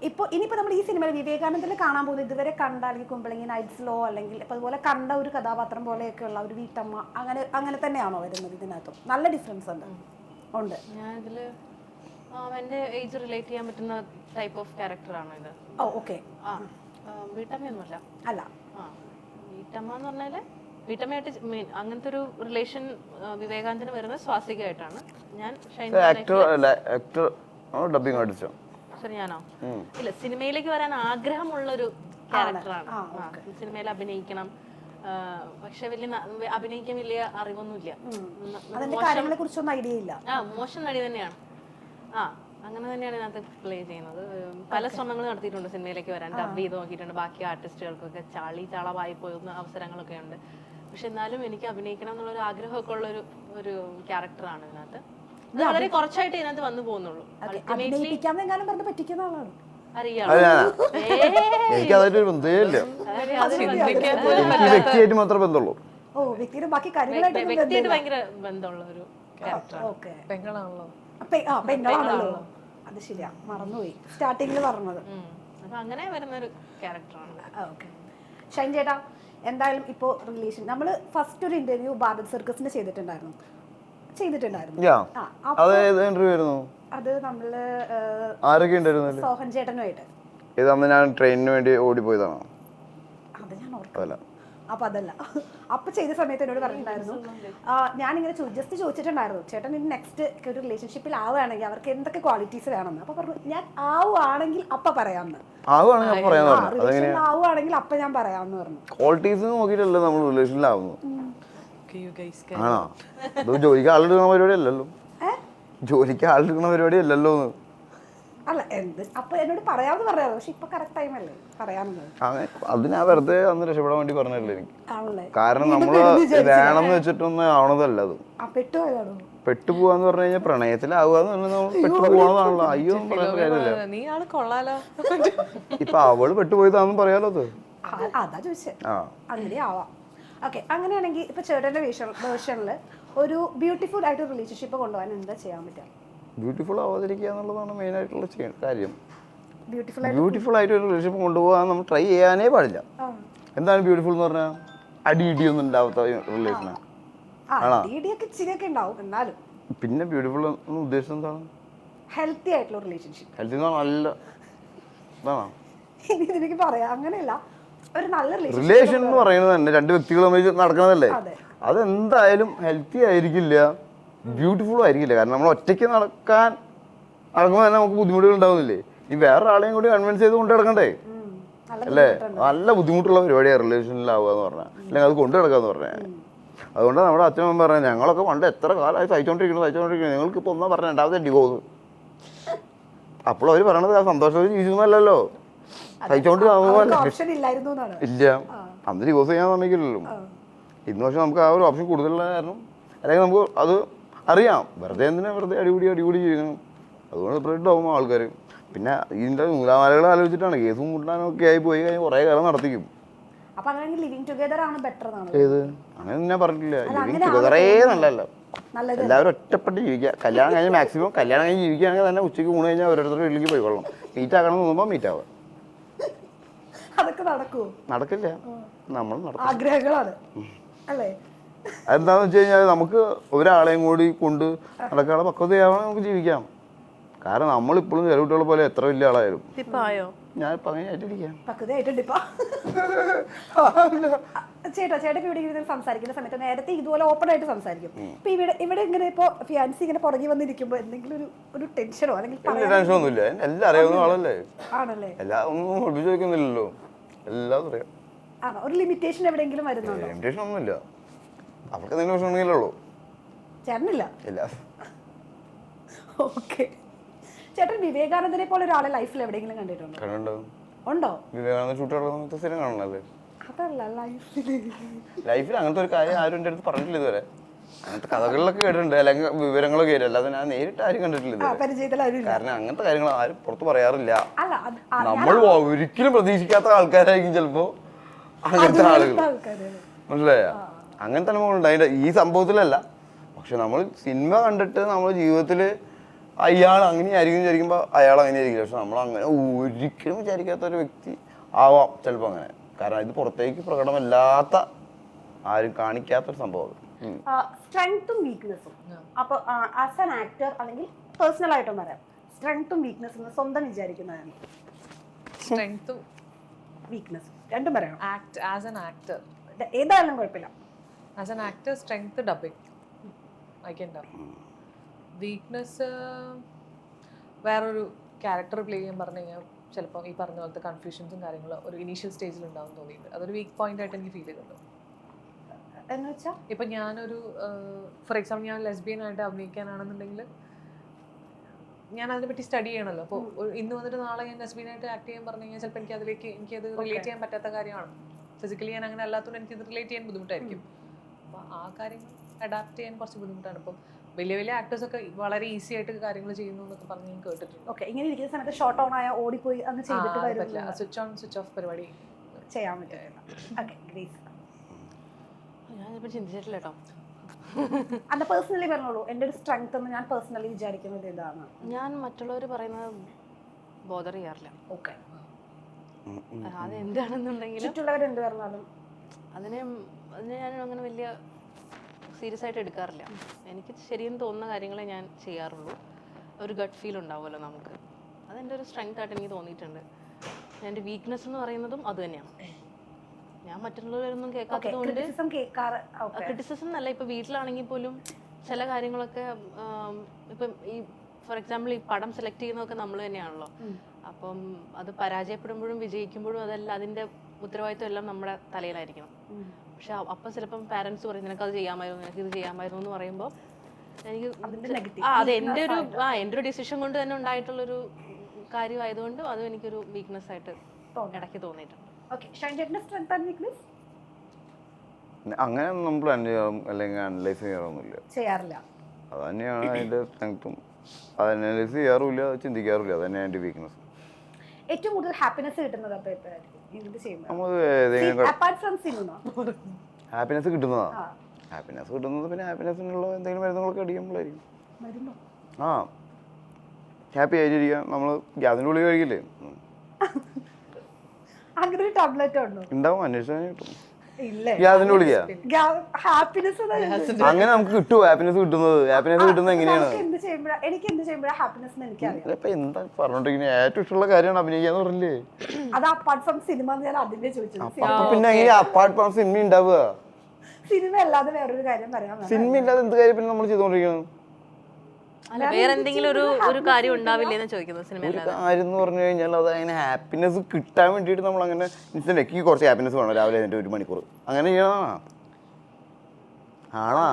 ഇപ്പൊ ഇനിയിപ്പോ നമ്മൾ ഈ സിനിമയിൽ വിവേകാനന്ദത്തിൽ കാണാൻ പോകുന്നത് ഇതുവരെ കണ്ട അല്ലെങ്കിൽ കുമ്പളങ്ങി നൈറ്റ്സിലോ അല്ലെങ്കിൽ ഇപ്പൊ അതുപോലെ കണ്ട ഒരു കഥാപാത്രം പോലെയൊക്കെയുള്ള ഒരു വീട്ടമ്മ അങ്ങനെ തന്നെയാണോ വരുന്നത് ഇതിനകത്തും? നല്ല ഡിഫറൻസ് ഉണ്ട്. ഞാൻ ഇതില് എന്റെ ഏജ് റിലേറ്റ് ചെയ്യാൻ പറ്റുന്ന ടൈപ്പ് ഓഫ് ക്യാരക്ടറാണ് ഇത്. ഓ ഓക്കെ. വീട്ടമ്മയൊന്നുമല്ല. അല്ല, വീട്ടമ്മ എന്ന് പറഞ്ഞാല് വീട്ടമ്മയായിട്ട് അങ്ങനത്തെ ഒരു റിലേഷൻ വിവേകാനന്ദന് വരുന്നത് സ്വാസികയായിട്ടാണ്. ഞാൻ ശരി, ഞാനോ? ഇല്ല, സിനിമയിലേക്ക് വരാൻ ആഗ്രഹമുള്ള ഒരു ക്യാരക്ടറാണ്. സിനിമയിൽ അഭിനയിക്കണം, പക്ഷെ അഭിനയിക്കാൻ വലിയ അറിവൊന്നുമില്ല. മോശം നടി തന്നെയാണ്. അങ്ങനെ തന്നെയാണ് ഇതിനകത്ത് പ്ലേ ചെയ്യുന്നത്. പല ശ്രമങ്ങളും നടത്തിയിട്ടുണ്ട് സിനിമയിലേക്ക് വരാൻ, ഡബ് ചെയ്ത് നോക്കിയിട്ടുണ്ട്. ബാക്കി ആർട്ടിസ്റ്റുകൾക്കൊക്കെ ചളവായി പോകുന്ന അവസരങ്ങളൊക്കെ ഉണ്ട്. പക്ഷെ എന്നാലും എനിക്ക് അഭിനയിക്കണം എന്നുള്ളൊരു ആഗ്രഹമൊക്കെ ഉള്ള ഒരു ക്യാരക്ടറാണ് ഇതിനകത്ത്. ഇത് വളരെ കുറച്ചായിട്ട് ഇതിനകത്ത് വന്നു പോകുന്നുള്ളൂ. വ്യക്തിയായിട്ട് മാത്രമേ ബന്ധമുള്ളൂ. വ്യക്തിയായിട്ട് ഭയങ്കര ബന്ധമുള്ള ഒരു പെങ്ങളാണല്ലോ. അത് ശരിയാ, മറന്നുപോയി സ്റ്റാർട്ടിങ്ങിൽ പറഞ്ഞത്. അപ്പൊ അങ്ങനെ വരുന്ന ഒരു ക്യാരക്ടറാണ്. ഷൈൻ ചേട്ടാ, എന്തായാലും ഇപ്പോൾ റിലേഷൻ നമ്മൾ ഫസ്റ്റ് ഒരു ഇന്റർവ്യൂ ഭാരത് സർക്കസിന് ചെയ്തിട്ടുണ്ടായിരുന്നു. അത് നമ്മള് സോഹൻ ചേട്ടനുമായിട്ട്. ഞാൻ ട്രെയിനിന് വേണ്ടി ഓടിപ്പോയതാണോ? അത് ഞാൻ ഓർക്കില്ല. അപ്പൊ അതല്ല, അപ്പൊ ചെയ്ത സമയത്ത് എന്നോട് പറഞ്ഞിട്ടുണ്ടായിരുന്നു, ഞാനിങ്ങനെ ജസ്റ്റ് ചോദിച്ചിട്ടുണ്ടായിരുന്നു, ചേട്ടൻ ഇനി നെക്സ്റ്റ് ഒരു റിലേഷൻഷിപ്പിൽ ആവുകയാണെങ്കിൽ അവർക്ക് എന്തൊക്കെ ക്വാളിറ്റീസ് വേണമെന്ന്. അപ്പൊ പറഞ്ഞു, ഞാൻ ആവുകയാണെങ്കിൽ അപ്പൊ പറയാമെന്ന്. ആവുകയാണെങ്കിൽ അപ്പൊ ഞാൻ പറയാമെന്ന് പറഞ്ഞു. ക്വാളിറ്റീസ് നോക്കിയിട്ടല്ലേ നമ്മൾ റിലേഷനിലാവുന്നു. ആണോ? ജോലിക്ക് ആളെടുക്കുന്ന പരിപാടി അല്ലല്ലോ. ജോലിക്ക് ആളെടുക്കുന്ന പരിപാടി അല്ലല്ലോ. അല്ല, അപ്പൊ എന്നോട് പറയാമെന്ന് പറയാമോ? പക്ഷെ ഇപ്പൊ കറക്റ്റ് ടൈം അല്ലേ പറയാമെന്ന്. അതിനാ വെറുതെ അന്ന് രക്ഷപ്പെടാൻ വേണ്ടി പറഞ്ഞല്ലേ എനിക്ക്. കാരണം നമ്മള് വേണമെന്ന് വെച്ചിട്ടൊന്നും ആവണതല്ല അത്. പെട്ടുപോവാന്ന് പറഞ്ഞു കഴിഞ്ഞാൽ പ്രണയത്തിലാവുക പെട്ടുപോകണതാണല്ലോ. അയ്യോ പറയുന്ന കാര്യമല്ല. ഇപ്പൊ അവള് പെട്ടുപോയതാണെന്ന് പറയാലോ. അത് അതാ ചോദിച്ചത്. അങ്ങനെ ആവാം. ഓക്കെ, അങ്ങനെയാണെങ്കിൽ ഇപ്പൊ ചേട്ടന്റെ വേർഷനിൽ ഒരു ബ്യൂട്ടിഫുൾ ആയിട്ട് റിലേഷൻഷിപ്പ് കൊണ്ടുപോകാൻ എന്താ ചെയ്യാൻ പറ്റുക? ബ്യൂട്ടിഫുൾ ആവാതിരിക്കുക എന്നുള്ളതാണ് മെയിൻ ആയിട്ടുള്ള കാര്യം. ബ്യൂട്ടിഫുൾ ആയിട്ട് ഒരു റിലേഷൻഷിപ്പ് കൊണ്ടുപോകാൻ നമ്മൾ ട്രൈ ചെയ്യാനേ പാടില്ല. എന്താണ് ബ്യൂട്ടിഫുൾ എന്ന് പറഞ്ഞാൽ? അടിയിടിയൊന്നും ഉണ്ടാവാത്ത റിലേഷനാണ്. പിന്നെ ബ്യൂട്ടിഫുൾ എന്ന് ഉദ്ദേശിച്ചത് എന്താണ്? ഹെൽത്തി ആയിട്ടുള്ള റിലേഷൻഷിപ്പ്. ഹെൽത്തി എന്ന് പറഞ്ഞാൽ നല്ല ഇതാണോ? എനിക്ക് പറയാം, അങ്ങനെയല്ല. ഒരു നല്ല റിലേഷൻ എന്ന് പറയുന്നത് തന്നെ രണ്ട് വ്യക്തികൾ തമ്മിൽ നടക്കുന്നതല്ലേ. അതെന്തായാലും ഹെൽത്തി ആയിരിക്കില്ല, ബ്യൂട്ടിഫുൾ ആയിരിക്കില്ല. കാരണം നമ്മൾ ഒറ്റയ്ക്ക് നടക്കുമ്പോൾ തന്നെ നമുക്ക് ബുദ്ധിമുട്ടുകൾ ഉണ്ടാവുന്നില്ലേ. ഈ വേറൊരാളെയും കൂടി കൺവിൻസ് ചെയ്ത് കൊണ്ട് നടക്കണ്ടേ അല്ലേ? നല്ല ബുദ്ധിമുട്ടുള്ള പരിപാടിയാണ് റിലേഷനിലാവുക എന്ന് പറഞ്ഞാൽ, അല്ലെങ്കിൽ അത് കൊണ്ടു നടക്കുക എന്ന് പറഞ്ഞാൽ. അതുകൊണ്ട് നമ്മുടെ അച്ഛനും പറഞ്ഞാൽ ഞങ്ങളൊക്കെ പണ്ട് എത്ര കാലമായി സഹിച്ചോണ്ടിരിക്കുന്നത്, നിങ്ങൾക്ക് ഇപ്പോൾ ഒന്നാ പറഞ്ഞ രണ്ടാമത്തെ ഡിവോഴ്സ്. അപ്പോൾ അവർ പറയണത് ആ സന്തോഷത്തിൽ ജീവിക്കുന്നതല്ലോ, സഹിച്ചോണ്ട് ഇല്ല. അന്ന് ഡിവോഴ്സ് ചെയ്യാൻ സമ്മതിക്കില്ലല്ലോ. ഇന്ന് പക്ഷെ നമുക്ക് ആ ഒരു ഓപ്ഷൻ കൂടുതലുള്ള കാരണം, അല്ലെങ്കിൽ നമുക്ക് അത് അറിയാം, വെറുതെ എന്തിനാ വെറുതെ അടികൂടി ജീവിക്കണം. അതുകൊണ്ട് സ്പ്രെഡ് ആവും ആൾക്കാർ. പിന്നെ ഇതിൻ്റെ നൂലാമാലകൾ ആലോചിച്ചിട്ടാണ് കേസും മുട്ടാനും ഒക്കെ ആയി പോയി കഴിഞ്ഞാൽ കുറേ കാലം നടത്തിക്കും. ഏത് അങ്ങനെ ഞാൻ പറഞ്ഞിട്ടില്ല. ലിവിങ് ടുഗദറേ നല്ലതല്ല. എല്ലാവരും ഒറ്റപ്പെട്ട് ജീവിക്കുക. കല്യാണം കഴിഞ്ഞ് മാക്സിമം കല്യാണം കഴിഞ്ഞ് ജീവിക്കുകയാണെങ്കിൽ തന്നെ ഉച്ചയ്ക്ക് ഊണ് കഴിഞ്ഞാൽ ഓരോരുത്തരുടെ വീട്ടിലേക്ക് പോയിക്കൊള്ളണം. മീറ്റ് ആക്കണം എന്ന് തോന്നുമ്പോൾ മീറ്റ് ആവുക. നടക്കില്ല. നമ്മൾ ആഗ്രഹങ്ങളാണ് അല്ലേ? അതെന്താന്ന് വെച്ച് കഴിഞ്ഞാൽ നമുക്ക് ഒരാളെയും കൂടി കൊണ്ട് നടക്കാനുള്ള പക്വതയാവണം, നമുക്ക് ജീവിക്കാം. കാരണം നമ്മളിപ്പോഴും ചെറിയ കുട്ടികളെ പോലെ എത്ര വലിയ ആളായാലും ഞാൻ ഇപ്പം അങ്ങനെ ആയിട്ടിരിക്കാം. ചേട്ടൻ ഇവിടെ ഇരുന്ന് സംസാരിക്കുന്ന സമയത്ത് നേരത്തെ ഇതുപോലെ ഓപ്പൺ ആയിട്ട് സംസാരിക്കും. ഇപ്പൊ ഇവിടെ ഇങ്ങനെ ഇപ്പൊ ഫിയാൻസി ഇങ്ങനെ പുറകെ വന്നിരിക്കുമ്പോ എന്തെങ്കിലും ഒരു ടെൻഷനോ അല്ലെങ്കിൽ ടെൻഷനൊന്നുമില്ല. എല്ലാം അറിയാവുന്ന ആളല്ലേ. ആണല്ലേ? എല്ലാം ഒന്നും ഒളിപ്പിച്ച് വെക്കുന്നില്ലല്ലോ, എല്ലാം അറിയാം. ഒരു ലിമിറ്റേഷൻ എവിടെയെങ്കിലും വരുന്നുണ്ടോ? ലിമിറ്റേഷൻ ഒന്നുമില്ല. അവർക്ക് എന്തെങ്കിലും പ്രശ്നം ഉണ്ടെങ്കിലോ? ചേട്ടനില്ല. ഇല്ല. ഓക്കെ. ചേട്ടൻ വിവേകാനന്ദനെ പോലെ ഒരാളെ ലൈഫിൽ എവിടെയെങ്കിലും കണ്ടിട്ടുണ്ടോ? ഉണ്ടോ? വിവേകാനന്ദ ഷൂട്ട് നടക്കുന്ന സ്ഥിരം കാണണല്ലേ? അതല്ല, ലൈഫിൽ അങ്ങനത്തെ ഒരു കാര്യം ആരും എൻ്റെ അടുത്ത് പറഞ്ഞിട്ടില്ല ഇതുവരെ. അങ്ങനത്തെ കഥകളിലൊക്കെ കേട്ടിട്ടുണ്ട്, അല്ലെങ്കിൽ വിവരങ്ങളൊക്കെ കേട്ടില്ല, അല്ലാതെ ഞാൻ നേരിട്ട് ആരും കണ്ടിട്ടില്ല. കാരണം അങ്ങനത്തെ കാര്യങ്ങൾ ആരും പുറത്ത് പറയാറില്ല. നമ്മൾ ഒരിക്കലും പ്രതീക്ഷിക്കാത്ത ആൾക്കാരായിരിക്കും ചിലപ്പോ അങ്ങനത്തെ ആളുകൾ, മനസ്സിലായ? അങ്ങനത്തെ അനുഭവങ്ങളുണ്ട്. അതിന്റെ ഈ സംഭവത്തിലല്ല, പക്ഷെ നമ്മൾ സിനിമ കണ്ടിട്ട് നമ്മൾ ജീവിതത്തിൽ അയാൾ അങ്ങനെയായിരിക്കും വിചാരിക്കുമ്പോൾ അയാൾ അങ്ങനെ ആയിരിക്കില്ല. പക്ഷെ നമ്മൾ അങ്ങനെ ഒരിക്കലും വിചാരിക്കാത്ത ഒരു വ്യക്തി ആവാം ചിലപ്പോൾ അങ്ങനെ. കാരണം ഇത് പുറത്തേക്ക് പ്രകടമല്ലാത്ത, ആരും കാണിക്കാത്തൊരു സംഭവം. സ്ട്രെങ്ത്തും വീക്ക്നെസ്സും. അപ്പൊ ആസ് ആൻ ആക്ടർ അല്ലെങ്കിൽ പേഴ്സണൽ ആയിട്ടും പറയാം, സ്ട്രെങ്ത്തും വീക്ക്നെസ്സും സ്വന്തം വിചാരിക്കുന്നതാണ്. സ്ട്രെങ്ത്തും വീക്ക്നെസ്സും രണ്ടും പറയണം. ആസ് ആൻ ആക്ടർ ഏതായാലും കുഴപ്പമില്ല. As an actor strength dubbing, I can dub. Weakness വേറൊരു ക്യാരക്ടർ പ്ലേ ചെയ്യാൻ പറഞ്ഞു കഴിഞ്ഞാൽ ചിലപ്പോൾ ഈ പറഞ്ഞ പോലത്തെ കൺഫ്യൂഷൻസും കാര്യങ്ങളും ഒരു ഇനീഷ്യൽ സ്റ്റേജിൽ ഉണ്ടാവും തോന്നിയിട്ട്. അതൊരു വീക്ക് പോയിന്റ് ആയിട്ട് എനിക്ക് ഫീൽ ചെയ്തിട്ടുണ്ട്. എന്ന് വെച്ചാൽ ഇപ്പം ഞാനൊരു ഫോർ എക്സാമ്പിൾ ഞാൻ ലെസ്ബിയൻ ആയിട്ട് അഭിനയിക്കാനാണെന്നുണ്ടെങ്കിൽ ഞാൻ അതിനെപ്പറ്റി സ്റ്റഡി ചെയ്യണമല്ലോ. അപ്പോൾ ഇന്ന് വന്നിട്ട് നാളെ ഞാൻ ലെസ്ബിയൻ ആയിട്ട് ആക്ട് ചെയ്യാൻ പറഞ്ഞു കഴിഞ്ഞാൽ ചിലപ്പോൾ എനിക്കത് റിലേറ്റ് ചെയ്യാൻ പറ്റാത്ത കാര്യമാണ്. ഫിസിക്കലി ഞാൻ അങ്ങനെ അല്ലാത്തതുകൊണ്ട് എനിക്കിത് റിലേറ്റ് ചെയ്യാൻ ബുദ്ധിമുട്ടായിരിക്കും. അപ്പോൾ ആ കാര്യങ്ങൾ അഡാപ്റ്റ് ചെയ്യാൻ കുറച്ച് ബുദ്ധിമുട്ടാണ്. ഇപ്പം വലിയ വലിയ ആക്ടേഴ്സൊക്കെ വളരെ ഈസി ആയിട്ട് കാര്യങ്ങൾ ചെയ്യുന്നു എന്നൊക്കെ പറഞ്ഞ് ഞാൻ കേട്ടിട്ടുണ്ട്. ഓക്കെ, ഇങ്ങനെ ഇരിക്കുന്ന സമയത്ത് ഷോർട്ട് ഓൺ ആയ ഓടിപ്പോയി അന്ന് ചെയ്തിട്ട് പറ്റില്ല, സ്വിച്ച് ഓൺ സ്വിച്ച് ഓഫ് പരിപാടി ചെയ്യാൻ പറ്റില്ല. Okay, grace. ഞാനിപ്പോൾ ചിന്തിച്ചിട്ടില്ല കേട്ടോ. അത് പേഴ്സണലി പറഞ്ഞോളൂ. എൻ്റെ ഒരു സ്ട്രെങ്ത് എന്ന് ഞാൻ പേഴ്സണലി വിചാരിക്കുന്നത് ഇതാണ്. ഞാൻ മറ്റുള്ളവർ പറയുന്നത് ബോധർ ചെയ്യാറില്ല. ഓക്കെ, അതെന്താണെന്നുണ്ടെങ്കിലും ചുറ്റുള്ളവർ എന്ത് പറഞ്ഞാലും അതിനെ ഞാൻ അങ്ങനെ വലിയ സീരിയസ് ആയിട്ട് എടുക്കാറില്ല. എനിക്ക് ശരിയെന്ന് തോന്നുന്ന കാര്യങ്ങളെ ഞാൻ ചെയ്യാറുള്ളൂ. ഒരു ഗട്ട് ഫീൽ ഉണ്ടാവുമല്ലോ നമുക്ക്, അതെൻ്റെ ഒരു സ്ട്രെങ്ത് ആയിട്ട് എനിക്ക് തോന്നിയിട്ടുണ്ട്. എൻ്റെ വീക്ക്നെസ് എന്ന് പറയുന്നതും അത് തന്നെയാണ്. ഞാൻ മറ്റുള്ളവരൊന്നും കേൾക്കാത്തത് കൊണ്ട് ക്രിറ്റിസിസം എന്നല്ല, ഇപ്പം വീട്ടിലാണെങ്കിൽ പോലും ചില കാര്യങ്ങളൊക്കെ ഇപ്പം ഈ ഫോർ എക്സാമ്പിൾ ഈ പടം സെലക്ട് ചെയ്യുന്നതൊക്കെ നമ്മൾ തന്നെയാണല്ലോ. അപ്പം അത് പരാജയപ്പെടുമ്പോഴും വിജയിക്കുമ്പോഴും അതെല്ലാം അതിൻ്റെ ഉത്തരവാദിത്വം എല്ലാം നമ്മുടെ തലയിലായിരിക്കണം. പക്ഷെ അപ്പം ചിലപ്പം പാരൻസ് പറയും നിനക്കത് ചെയ്യാമായിരുന്നു, നിനക്ക് ഇത് ചെയ്യാമായിരുന്നു എന്ന് പറയുമ്പോൾ എനിക്ക് അത് എൻ്റെ ഒരു ഡിസിഷൻ കൊണ്ട് തന്നെ ഉണ്ടായിട്ടുള്ളൊരു കാര്യമായതുകൊണ്ട് അതും എനിക്കൊരു വീക്ക്നെസ് ആയിട്ട് ഇടയ്ക്ക് തോന്നിയിട്ടുണ്ട്. അങ്ങനെ നമ്മൾ പ്ലാൻ ചെയ്യാറും അല്ലെങ്കിൽ അനലൈസ് ചെയ്യാറൊന്നുമില്ല, ചെയ്യാറില്ല. അത് തന്നെയാണ് അതിൻ്റെ സ്ട്രെങ്ത്തും. അത് അനലൈസ് ചെയ്യാറുമില്ല, അത് ചിന്തിക്കാറില്ല. അത് തന്നെയാണ് എൻ്റെ വീക്ക്നെസ്. ഏറ്റവും കൂടുതൽ ഹാപ്പിനെസ് കിട്ടുന്നത് അപ്പോൾ എപ്പോഴായിരിക്കും ഇത് ചെയ്യുമ്പോൾ? നമ്മൾ ഏതെങ്കിലും അപ്പാർട്ട് ഫ്രം സിനിമ ഹാപ്പിനെസ് കിട്ടുന്നതാ. ഹാപ്പിനെസ് കിട്ടുന്നത് പിന്നെ ഹാപ്പിനെസ്സിനുള്ള എന്തെങ്കിലും മരുന്നുകളൊക്കെ അടിക്കുമ്പോഴായിരിക്കും. ആ, ഹാപ്പി ആയിട്ടിരിക്കുക. നമ്മൾ ഗ്യാസിൻ്റെ ഉള്ളിൽ കഴിക്കില്ലേ, അങ്ങനെ ഒരു ടാബ്ലറ്റ് ഉണ്ടോ? ഉണ്ടാവും, അന്വേഷിച്ചാൽ കിട്ടും. ഇല്ലേ, ഗ്യാസിൻ്റെ ഉള്ളിൽ ഹാപ്പിനെസ് അങ്ങനെ നമുക്ക് കിട്ടുമോ? ഹാപ്പിനെസ് കിട്ടുന്നത് എങ്ങനെയാണ്? എനിക്ക് എന്ത് ചെയ്യുമ്പോഴാണ് ഹാപ്പിനെസ് എനിക്കറിയാം. ഇപ്പൊ എന്താ പറഞ്ഞോണ്ടിരിക്കുന്നത്? ഏറ്റവും ഇഷ്ടമുള്ള കാര്യമാണ് അഭിനയിക്കാന്ന് പറഞ്ഞില്ലേ? അത് അപ്പാർട്ട് ഫ്രം സിനിമ ഞാൻ അതിന്റെ ചോദിച്ചത്. അപ്പൊ പിന്നെ എങ്ങനെയാ അപ്പാർട്ട് ഫ്രം സിനിമ ഉണ്ടാവുക? സിനിമ അല്ലാതെ വേറൊരു കാര്യം പറയാം. സിനിമ ഇല്ലാതെ എന്ത് കാര്യം പിന്നെ നമ്മൾ ചെയ്തോണ്ടിരിക്കണം? വേറെ എന്തെങ്കിലും ഒരു കാര്യം ഉണ്ടാവില്ലേന്ന് ചോദിക്കുന്നത് സിനിമ. ഒരു കാര്യം എന്ന് പറഞ്ഞു കഴിഞ്ഞാൽ അത് അങ്ങനെ ഹാപ്പിനെസ് കിട്ടാൻ വേണ്ടിയിട്ട് നമ്മൾ അങ്ങനെ എനിക്ക് കുറച്ച് ഹാപ്പിനെസ് വേണം രാവിലെ എന്നിട്ട് 1 മണിക്കൂർ അങ്ങനെ ചെയ്യണതാണോ? ആണോ?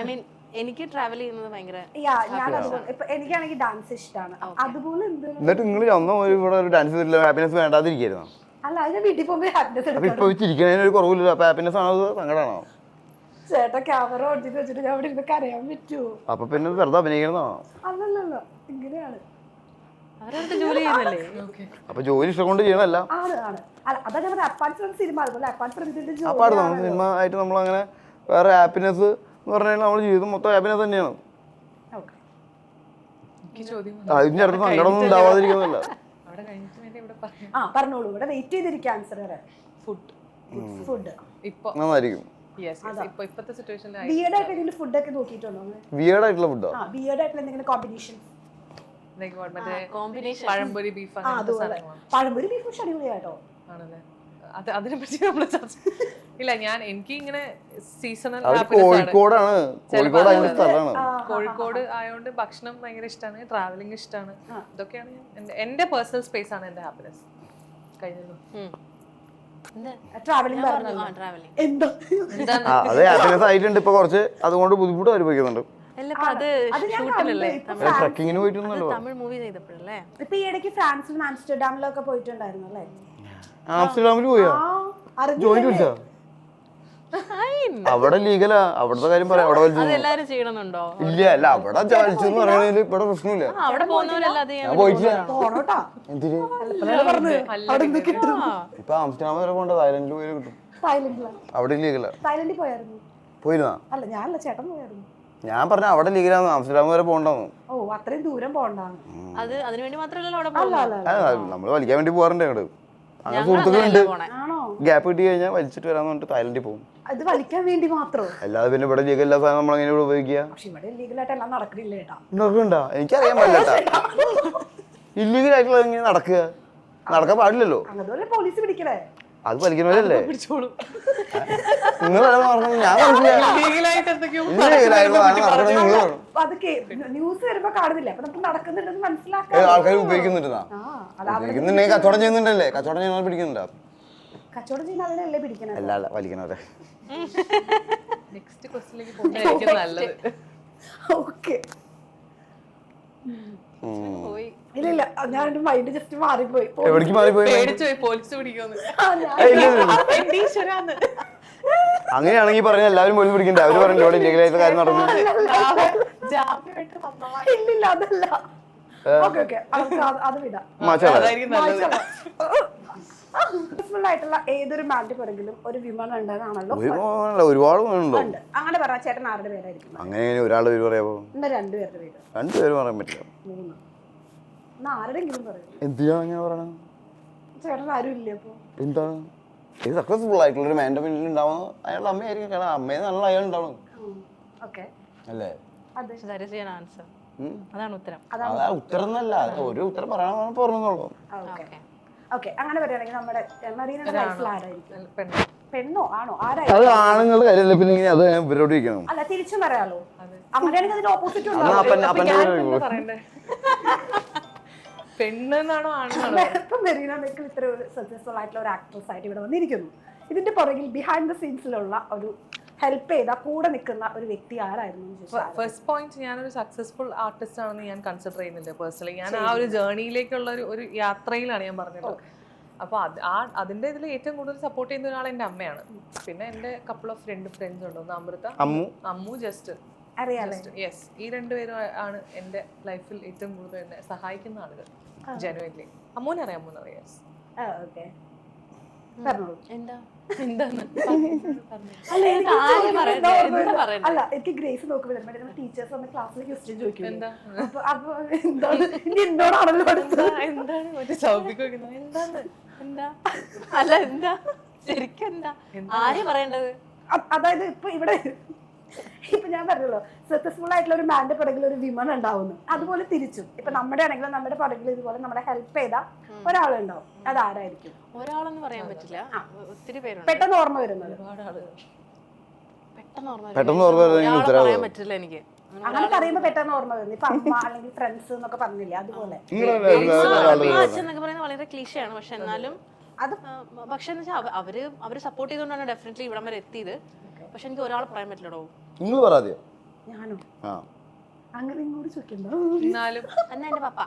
ഐ മീൻ എനിക്ക് ട്രാവൽ ചെയ്യുന്നത് ഭയങ്കര എനിക്കാണെങ്കിൽ ഡാൻസ് ഇഷ്ടമാണ്. അതുപോലെ എന്നിട്ട് നിങ്ങൾ അന്ന് ഇവിടെ ഒരു ഡാൻസ് ചെയ്തില്ല, ഹാപ്പിനെസ് വേണ്ടാതിരിക്കുന്നു. അല്ല, അതിന് വീട്ടിൽ പോകുമ്പോൾ ഹാപ്പിനെസ്. അപ്പൊ ഇപ്പൊ ചിരിക്കുന്നതിന് ഒരു കുറവില്ല. അപ്പൊ ഹാപ്പിനെസ് ആണോ സങ്കടമാണോ? ചേട്ടാ ക്യാമറ ഓടിച്ചിട്ട് വെച്ചിട്ട് ഞാൻ അവിടെ ഇരുന്ന് കരയാൻ പറ്റുമോ? അപ്പൊ പിന്നെ വെറുതെ അഭിനയിക്കണോ? അല്ലല്ലോ, ഇങ്ങനെയാണ് അവരവരുടെ ജോലി ചെയ്യുന്നല്ലേ. അപ്പൊ ജോലി ഇഷ്ടം കൊണ്ട് ചെയ്യണല്ല. ആണ് ആണ്. അതാ ഞാൻ അപ്പാർട്ട് ഫ്രം സിനിമ. അതുപോലെ അപ്പാർട്ട് ഫ്രം ഇതിന്റെ അപ്പാട് നമ്മൾ സിനിമ ആയിട്ട് നമ്മൾ അങ്ങനെ വേറെ ഹാപ്പിനെസ് എന്ന് പറഞ്ഞു കഴിഞ്ഞാൽ നമ്മൾ ജീവിതം മൊത്തം ഹാപ്പിനെസ് തന്നെയാണ്. അതിന്റെ അടുത്ത് സങ്കടമൊന്നും ഉണ്ടാവാതിരിക്കുന്നില്ല. പറഞ്ഞോളൂ. ഇവിടെ വെയിറ്റ് ചെയ്തിരിക്കുക ആൻസർ വരെ. ഫുഡ് നന്നായിരിക്കും. വിയേർഡ് ആയിട്ട് എന്തെങ്കിലും ഫുഡൊക്കെ നോക്കിയിട്ടുണ്ടോ? വിയേർഡ് ആയിട്ടുള്ള ഫുഡോ? വിയേർഡ് ആയിട്ടുള്ള എന്തെങ്കിലും കോമ്പിനേഷൻ? പഴംപൊരി ബീഫ് പഴംപൊരി ബീഫ് അടിപൊളിയാട്ടോ. ആണല്ലേ? അതിനെ പറ്റി നമ്മൾ ഇല്ല. എനിക്ക് ഇങ്ങനെ സീസണൽ കോഴിക്കോടാണ്, കോഴിക്കോട് അതിന്റെ സ്ഥലമാണ്. കോഴിക്കോട് ആയതുകൊണ്ട് ഭക്ഷണം ഭയങ്കര ഇഷ്ടമാണ്, ട്രാവലിംഗ് ഇഷ്ടമാണ്. ഇതൊക്കെയാണ് എന്റെ പേഴ്സണൽ സ്പേസ് ആണ് എന്റെ ഹാപ്പിനെസ്. കഴിഞ്ഞു ട്രാവലിംഗ് അത് ഹാപ്പിനെസ് ആയിട്ടുണ്ട് ഇപ്പൊ കുറച്ച്. അതുകൊണ്ട് ബുദ്ധിമുട്ട് അനുഭവിക്കുന്നുണ്ട്. ട്രക്കിങ്ങിന് പോയിട്ടുണ്ടല്ലോ. തമിഴ് മൂവി ചെയ്തപ്പോഴല്ലേ? ഇപ്പൊ ഈ ഇടയ്ക്ക് ഫ്രാൻസിലും ആംസ്റ്റർഡാമിലൊക്കെ പോയിട്ടുണ്ടായിരുന്നു അല്ലേ? ആംസ്റ്റർഡാമിൽ പോയാ ജോയിന്റ് വിളിച്ചാ? അവിടെ ലീഗലാ, അവിടുത്തെ കാര്യം പറയാം. അവിടെ എല്ലാരും ചെയ്യണമെന്നുണ്ടോ? ഇല്ല, അല്ല അവിടെ ചാലിച്ചു എന്ന് പറയുന്നതിൽ ഇവിടെ പ്രശ്നമില്ല. അവിടെ പോകുന്നവരല്ലാതെ ഞാൻ പോയിട്ടില്ല. എന്തിന്? ഇപ്പൊ ആംസ്റ്റർഡാം വരെ പോകണ്ട, തായ്ലൻഡിൽ പോയാലും കിട്ടും. അവിടെ ലീഗലാ. തായ്ലൻഡിൽ പോയായിരുന്നു? പോയിരുന്നാ? അല്ല, ഞാനല്ല, ചേട്ടൻ പോയായിരുന്നു. ഞാൻ പറഞ്ഞ അവിടെ ലീഗിലാന്ന് ആംസ്റ്റർഡാം വരെ പോകണ്ടെന്ന്. ഓ അത്രയും ദൂരം പോണ്ടാണ്. അത് അതിനുവേണ്ടി മാത്രമല്ലല്ലോ അവിടെ അല്ല പോകുന്നത്. അല്ല നമ്മൾ വലിക്കാൻ വേണ്ടി പോകാറുണ്ട് അങ്ങോട്ട്. അങ്ങനെ ഞങ്ങൾ സുഹൃത്തുക്കളുണ്ട്. അങ്ങനെയല്ല പോണേ. ആണോ? ഗ്യാപ്പ് കിട്ടി കഴിഞ്ഞാൽ വലിച്ചിട്ട് വരാന്ന് പറഞ്ഞിട്ട് തായ്ലൻഡിൽ പോകും. ഇത് വലിക്കാൻ വേണ്ടി മാത്രമോ? അല്ലാതെ പിന്നെ ഇവിടെ ലീഗൽ എല്ലാ സാധനം നമ്മളെങ്ങനെ ഇവിടെ ഉപയോഗിക്കുക? പക്ഷെ ഇവിടെ ലീഗലായിട്ട് എല്ലാം നടക്കണില്ല ചേട്ടാ. നടക്കണ്ട, എനിക്കറിയാൻ പാടില്ല. ഇല്ലീഗൽ ആയിട്ടുള്ള എങ്ങനെ നടക്കുക? നടക്കാൻ പാടില്ലല്ലോ. അതുപോലെ പോലീസ് പിടിക്കണേ. അത് വലിക്കണമല്ലേ പിടിച്ചോളൂ. നിങ്ങൾ പറഞ്ഞത് ഞാൻ മനസ്സിലായി. ലീഗലായിട്ട് എന്തൊക്കെയോ നിങ്ങൾ അത് ന്യൂസ് വരുമ്പോ കാണുന്നില്ല, അപ്പൊ നമുക്ക് നടക്കുന്നുണ്ടെന്ന് മനസ്സിലാക്കാം. ആൾക്കാർ ഉപയോഗിക്കുന്നുണ്ടെന്നാ ആ അത് അവിടെ ഉപയോഗിക്കുന്നുണ്ടെങ്കിൽ കച്ചവടം ചെയ്യുന്നുണ്ടല്ലേ? കച്ചവടം ചെയ്യുന്നവർ പിടിക്കുന്നുണ്ടാ? കച്ചവടം ചെയ്യുന്ന ആളല്ലേ പിടിക്കണേ. അല്ല അല്ല വലിക്കണവരെ. നെക്സ്റ്റ് ക്വസ്റ്റിലേക്ക് പോകുന്നതായിരിക്കും നല്ലത്. ഓക്കെ. പോയി. ഇല്ല ഇല്ല, ഞാൻ എന്റെ മൈൻഡ് ജസ്റ്റ് മാറിപ്പോയി. എവിടേക്ക് മാറിപ്പോയി? പേടിച്ചു പോയി പോലീസ് പിടിക്കുമെന്ന്. ഈശ്വരാന്ന്. അങ്ങനെയാണെങ്കിൽ പറഞ്ഞ എല്ലാവരും പോലും പിടിക്കണ്ടേ? അവര് പറഞ്ഞു ഇവിടെ ലീഗലായിട്ട് കാര്യം നടക്കുന്നു. ജാമ്യമായിട്ട് വന്നോളാം. ഇല്ലില്ല അതല്ല. ഓക്കെ ഓക്കെ, അത് വിടാം. മാച്ചാ അതായിരിക്കും നല്ലത്. സക്സസ്ഫുൾ ആയിട്ടുള്ള ഏതൊരു മാൻ്റെ പുറകിലും ഒരു വിമൺ ഉണ്ടെന്നാണല്ലോ. ഒരുപാട് ഉണ്ടോ? ഉണ്ട്. അങ്ങനെ പറഞ്ഞ ചേട്ടൻ ആരുടെ പേരായിരിക്കും? അങ്ങനെ ഒരാളുടെ പേര് പറയാമോ? എന്നാ രണ്ടുപേരുടെ പേര്. രണ്ടുപേരും പറയാൻ പറ്റില്ല. മൂന്ന്. എന്നാ ആരുടെങ്കിലും പറയും. എന്തിനാ അങ്ങനെ പറയണത്? ചേട്ടൻ ആരും ഇല്ല അപ്പൊ? എന്താണ് ഇത്? സക്സസ്ഫുൾ ആയിട്ടുള്ള ഒരു മാൻ്റെ പിന്നിൽ ഉണ്ടാവുന്നത് അയാളുടെ അമ്മയായിരിക്കും. കാരണം അമ്മയെ നല്ല അയാൾ ഉണ്ടാവണം ഓക്കെ അല്ലേ? അതെ. That is your answer. അതാണ് ഉത്തരം. അതാ ഉത്തരം എന്നല്ല, ഒരു ഉത്തരം പറയണമെന്ന് പറഞ്ഞോളൂ. ഓക്കെ ഓക്കെ, അങ്ങനെ പറയുകയാണെങ്കിൽ നമ്മുടെ മറീനയുടെ ലൈഫിൽ ആരായിരിക്കും? പെണ്ണ്. പെണ്ണോ ആണോ ആരായിരിക്കും? അത് ആണുങ്ങളുടെ കാര്യമല്ല, പിന്നെ ഇങ്ങനെ അത് ഇവരോട് ഇരിക്കണം. അല്ല തിരിച്ചും പറയാലോ. അങ്ങനെയാണെങ്കിൽ അതിന്റെ ഓപ്പോസിറ്റ് എന്നാ ഉണ്ടാവും. അപ്പൻ്റെ എന്താ പറയണ്ടേ? പെണ്ണെന്നാണോ ആണെന്നാണോ? ഇപ്പം മെറീന മൈക്കിൾ ഇത്ര ഒരു സക്സസ്ഫുൾ ആയിട്ടുള്ള ഒരു ആക്ട്രസ് ആയിട്ട് ഇവിടെ വന്നിരിക്കുന്നു. ഇതിന്റെ പുറകിൽ ബിഹൈൻഡ് ദ സീൻസിലുള്ള ഒരു ഹെൽപ്പ് ചെയ്ത കൂടെ നിൽക്കുന്ന ഒരു വ്യക്തി ആരായിരുന്നു? ഫസ്റ്റ് പോയിന്റ്, ഞാനൊരു സക്സസ്ഫുൾ ആർട്ടിസ്റ്റ് ആണെന്ന് ഞാൻ കൺസിഡർ ചെയ്യുന്നില്ല പേഴ്സണലി. ഞാൻ ആ ഒരു ജേർണിയിലേക്കുള്ള ഒരു യാത്രയിലാണ് ഞാൻ പറഞ്ഞത്. അപ്പോൾ അതിന്റെ ഇതിൽ ഏറ്റവും കൂടുതൽ സപ്പോർട്ട് ചെയ്യുന്ന ഒരാൾ എൻ്റെ അമ്മയാണ്. പിന്നെ എൻ്റെ കപ്പിൾ ഓഫ് ഫ്രണ്ട്സ് ഉണ്ട്. ഒന്ന് അമൃത, അമ്മു, ജസ്റ്റ്. അറിയാലേ? യെസ്, ഈ രണ്ടുപേരും ആണ് എൻ്റെ ലൈഫിൽ ഏറ്റവും കൂടുതൽ എന്നെ സഹായിക്കുന്ന ആളുകൾ. ജനുവൻലി അമ്മൂനെ അറിയാം. അമ്മൂനെ അറിയാം. ഓക്കെ, പറഞ്ഞോളൂ. എന്താ എന്താണ്? അല്ല എനിക്ക് ഗ്രേസ് നോക്കുമ്പോൾ ടീച്ചേഴ്സ് വന്ന് ക്ലാസ്സിൽ ക്വസ്റ്റ്യൻ ചോദിക്കും. അപ്പൊ എന്താണ് എന്നോടാണല്ലോ അടുത്തത്. എന്താണ് മറ്റേ ചൗബിക്കുന്നത്? എന്താണ്? എന്താ അല്ല എന്താ ശരിക്കും എന്താ ആരെയും പറയേണ്ടത്? അതായത് ഇപ്പൊ ഞാൻ പറഞ്ഞല്ലോ സക്സസ്ഫുൾ ആയിട്ടുള്ള ഒരു മാന്റെ പുറകിൽ ഒരു വിമൺ ഉണ്ടാവുന്നു. അതുപോലെ തിരിച്ചും ഇപ്പൊ നമ്മുടെ ആണെങ്കിലും നമ്മുടെ പുറകിൽ ഇതുപോലെ നമ്മളെ ഹെൽപ്പ് ചെയ്ത ഒരാളുണ്ടാവും. അതാരായിരിക്കും? ഒരാളെന്ന് പറയാൻ പറ്റില്ല, ഒത്തിരി പേരുണ്ട്. പെട്ടെന്ന് ഓർമ്മ വരുന്നത് ഒരുപാട് ആളുകൾ. പെട്ടെന്ന് ഓർമ്മ പറയാൻ പറ്റില്ല എനിക്ക്. അങ്ങനെ പറയുമ്പോ പെട്ടെന്ന് ഓർമ്മ വരുന്നു. ഇപ്പൊ അമ്മ അല്ലെങ്കിൽ ഫ്രണ്ട്സ് എന്നൊക്കെ പറഞ്ഞില്ലേ, അതുപോലെ. അച്ഛൻ എന്നൊക്കെ പറയുന്നത് വളരെ ക്ലീശയാണ്. പക്ഷെ എന്നാലും അത് പക്ഷെ എന്ന് വെച്ചാൽ അവര് സപ്പോർട്ട് ചെയ്തുകൊണ്ടാണ് ഡെഫിനറ്റ്ലി ഇവിടം വരെ എത്തിയത്. പക്ഷെ എനിക്ക് ഒരാൾ പറയാൻ പറ്റില്ലടോ. നിങ്ങൾ പറയാതെയോ? ഞാനോ? അങ്ങനെ ഇങ്ങോട്ട് ചോദിക്കണ്ടോ? എന്നാലും എന്നാ എന്റെ പപ്പ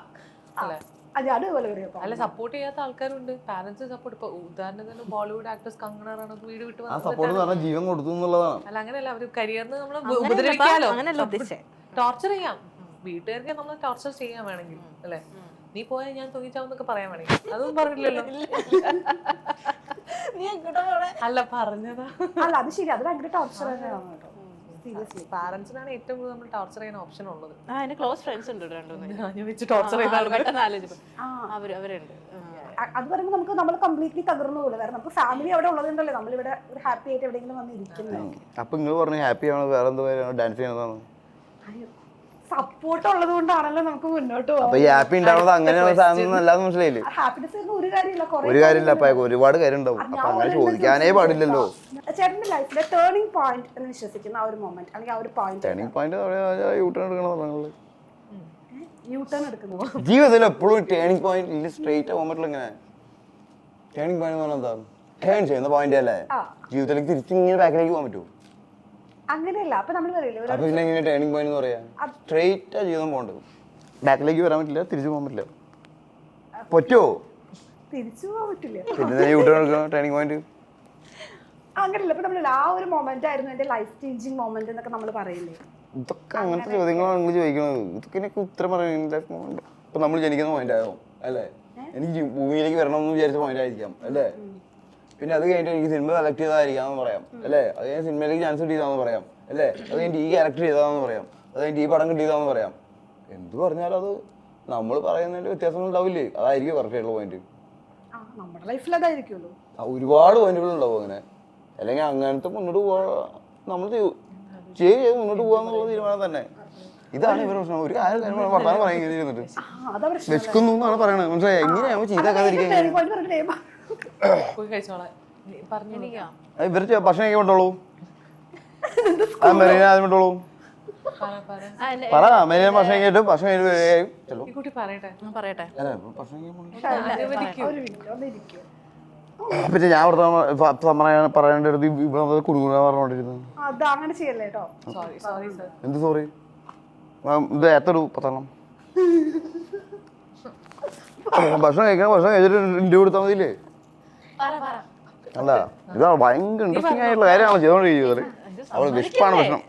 അല്ലേ? അതുപോലെ പറയാം. അല്ല, സപ്പോർട്ട് ചെയ്യാത്ത ആൾക്കാരുണ്ട്. Parents support. ഇപ്പൊ ഉദാഹരണത്തിന് ബോളിവുഡ് ആക്ടേഴ്സ് കങ്കണ റണൌട്ട് വീട് വിട്ട് ആ സപ്പോർട്ട് എന്ന് പറഞ്ഞാൽ ജീവൻ കൊടുത്തു എന്നുള്ളതാണ്. അല്ല, അങ്ങനെയല്ല. അവര് കരിയറിന് നമ്മള് ഉപദ്രവിക്കാലോ, അങ്ങനെയല്ല ഉദ്ദേശിച്ചേ. ടോർച്ചർ ചെയ്യാം. വീട്ടുകാർക്ക് നമ്മൾ ടോർച്ചർ ചെയ്യാൻ വേണമെങ്കിൽ അല്ലെ? നീ പോയാൽ ഞാൻ തൂങ്ങിച്ചാവുന്നൊക്കെ പറയാൻ വേണമെങ്കിൽ അതൊന്നും പറഞ്ഞില്ലല്ലോ. അല്ല, പറഞ്ഞതാ. അല്ല അത് ശരി, അത് ഭയങ്കര ടോർച്ചർ തന്നെയാണ് കേട്ടോ. സീരിയസ്ലി പാരന്റ്സിനാണ് ഏറ്റവും കൂടുതൽ നമ്മൾ ടോർച്ചർ ചെയ്യുന്ന ഓപ്ഷൻ ഉള്ളത്. എന്റെ ക്ലോസ് ഫ്രണ്ട്സ് ഉണ്ട് രണ്ടുമൂന്ന്. ഞാൻ വെച്ച് ടോർച്ചർ ചെയ്യുന്ന ആളുകൾ പെട്ടെന്ന് ആലോചിച്ചപ്പോ അവരുണ്ട്. അത് പറയുമ്പോൾ നമുക്ക് നമ്മൾ കംപ്ലീറ്റ്ലി തകർന്നു പോലെ. കാരണം നമുക്ക് ഫാമിലി അവിടെ ഉള്ളതുകൊണ്ടല്ലേ നമ്മളിവിടെ ഒരു ഹാപ്പി ആയിട്ട് എവിടെയെങ്കിലും വന്ന് ഇരിക്കുന്നത്. അപ്പൊ നിങ്ങൾ പറഞ്ഞു ഹാപ്പി ആണ്, വേറെ എന്താ ഡാൻസ് ചെയ്യുന്നതാണ്. സപ്പോർട്ട് ഉള്ളത് കൊണ്ടാണല്ലോ നമുക്ക് മുന്നോട്ട് പോകാം. അപ്പൊ ഈ ഹാപ്പി ഉണ്ടാവുന്നത് അങ്ങനെയുള്ള സാധനം അല്ലാതെ മനസ്സിലായില്ലേ? ഹാപ്പിനെസ് ഒരു കാര്യമില്ല, ഒരു കാര്യമില്ല. അപ്പൊ ഒരുപാട് കാര്യം ഉണ്ടാവും. അപ്പൊ അങ്ങനെ ചോദിക്കാനേ പാടില്ലല്ലോ. ചേട്ടന്റെ ലൈഫിലെ ടേണിംഗ് പോയിന്റ് എന്ന് വിശ്വസിക്കുന്ന ആ ഒരു മൊമെന്റ് അല്ലെങ്കിൽ ആ ഒരു പോയിന്റ്? ടേണിംഗ് പോയിന്റ് യൂട്ടേൺ എടുക്കണം. യൂട്ടേൺ എടുക്കുന്നു ജീവിതത്തിൽ എപ്പോഴും ടേണിംഗ് പോയിന്റ് സ്ട്രേറ്റ് പോകാൻ പറ്റില്ല. എങ്ങനെ ടേണിംഗ് പോയിന്റ് എന്ന് പറഞ്ഞാൽ എന്താ? ടേൺ ചെയ്യുന്ന പോയിന്റ് അല്ലേ? ജീവിതത്തിലേക്ക് തിരിച്ചിങ്ങനെ ബാക്കിലേക്ക് പോകാൻ പറ്റുമോ? അങ്ങനെയല്ല. അപ്പൊ നമ്മൾ പറയില്ലേ അപ്പൊ പിന്നെ എങ്ങനെ ടേണിംഗ് പോയിന്റ് എന്ന് പറയാ? സ്ട്രേറ്റ് ആ ജീവിതം പോകേണ്ടത്. ബാക്കിലേക്ക് വരാൻ പറ്റില്ല, തിരിച്ചു പോകാൻ പറ്റില്ല. പറ്റുമോ? തിരിച്ചു പോകാൻ പറ്റില്ല. പിന്നെ യൂട്ടേൺ എടുക്കണം ടേണിംഗ് പോയിന്റ്. അങ്ങനെയല്ല. ഇപ്പൊ നമ്മൾ ആ ഒരു മൊമെന്റ് ആയിരുന്നു എന്റെ ലൈഫ് ചേഞ്ചിങ് മൊമെന്റ് എന്നൊക്കെ നമ്മൾ പറയില്ലേ? ഇതൊക്കെ അങ്ങനത്തെ ചോദ്യങ്ങളാണ് നിങ്ങൾ ചോദിക്കുന്നത്. ഇതൊക്കെ എനിക്ക് ഉത്തരം പറയാൻ ലൈഫ് മൊമെന്റ്. ഇപ്പൊ നമ്മൾ ജനിക്കുന്ന പോയിന്റ് ആയോ അല്ലേ? എനിക്ക് ഭൂമിയിലേക്ക് വരണമെന്ന് വിചാരിച്ച പോയിന്റ് ആയിരിക്കാം അല്ലേ? പിന്നെ അത് കഴിഞ്ഞിട്ട് എനിക്ക് സിനിമ സെലക്ട് ചെയ്തായിരിക്കാന്ന് പറയാം അല്ലേ? അത് ഞാൻ സിനിമയിലേക്ക് ചാൻസ് കിട്ടിയതാന്ന് പറയാം അല്ലേ? അത് കഴിഞ്ഞിട്ട് ഈ ക്യാരക്ടർ ചെയ്താന്ന് പറയാം, അത് കഴിഞ്ഞിട്ട് ഈ പടം കിട്ടിയതാന്ന് പറയാം. എന്ത് പറഞ്ഞാലും അത് നമ്മൾ പറയുന്നതിൽ വ്യത്യാസങ്ങൾ ഉണ്ടാവില്ലേ? അതായിരിക്കും കറക്റ്റ് ആയിട്ടുള്ള പോയിന്റ്. നമ്മുടെ ലൈഫിൽ അതായിരിക്കുമല്ലോ. ഒരുപാട് പോയിന്റുകൾ ഉണ്ടാവും അങ്ങനെ. അല്ലെങ്കിൽ അങ്ങനത്തെ മുന്നോട്ട് പോവാ, നമ്മൾ ചെയ്ത് മുന്നോട്ട് പോകാന്നുള്ള തീരുമാനം തന്നെ. ഇതാണ് ഇവരുടെ പ്രശ്നം. ഒരു കാര്യം വർത്താനം പറയാൻ ഇരുന്നിട്ട് വെക്കുന്നു എന്നാണ് പറയണത്. മനസ്സിലായി? എങ്ങനെയാ ചെയ്താക്കാതിരിക്കാൻ? പോയി കഴിച്ചോളാം പറഞ്ഞിരിക്കാ. ഇവർ ഭക്ഷണം കഴിക്കാൻ വിട്ടോളൂ. മെറീന ആദ്യം വിട്ടോളൂ. പറ മെറീന ഭക്ഷണം കഴിഞ്ഞിട്ട് ഭക്ഷണം കഴിഞ്ഞു. ഈ കുട്ടി പറയട്ടെ. പറയട്ടെ. ഭക്ഷണം പിന്നെ ഞാൻ പറയേണ്ട അടുത്ത് കുടുങ്ങുന്ന പറഞ്ഞോണ്ടിരുന്നത്. അങ്ങനെ ചെയ്യല്ലേ കേട്ടോ. Sorry sir. എന്ത് സോറി? ഇത് എത്തടൂ പത്തണം. ഭക്ഷണം കഴിച്ചിട്ട് ഇന്റർവ്യൂ എടുത്താൽ മതിയില്ലേ? അല്ല ഇത് ഭയങ്കര ഇൻട്രസ്റ്റിംഗ് ആയിട്ടുള്ള കാര്യമാണ് ചെയ്തോണ്ടിരിക്കുന്നത്. അവള് വിഷ്പാണ് പ്രശ്നം.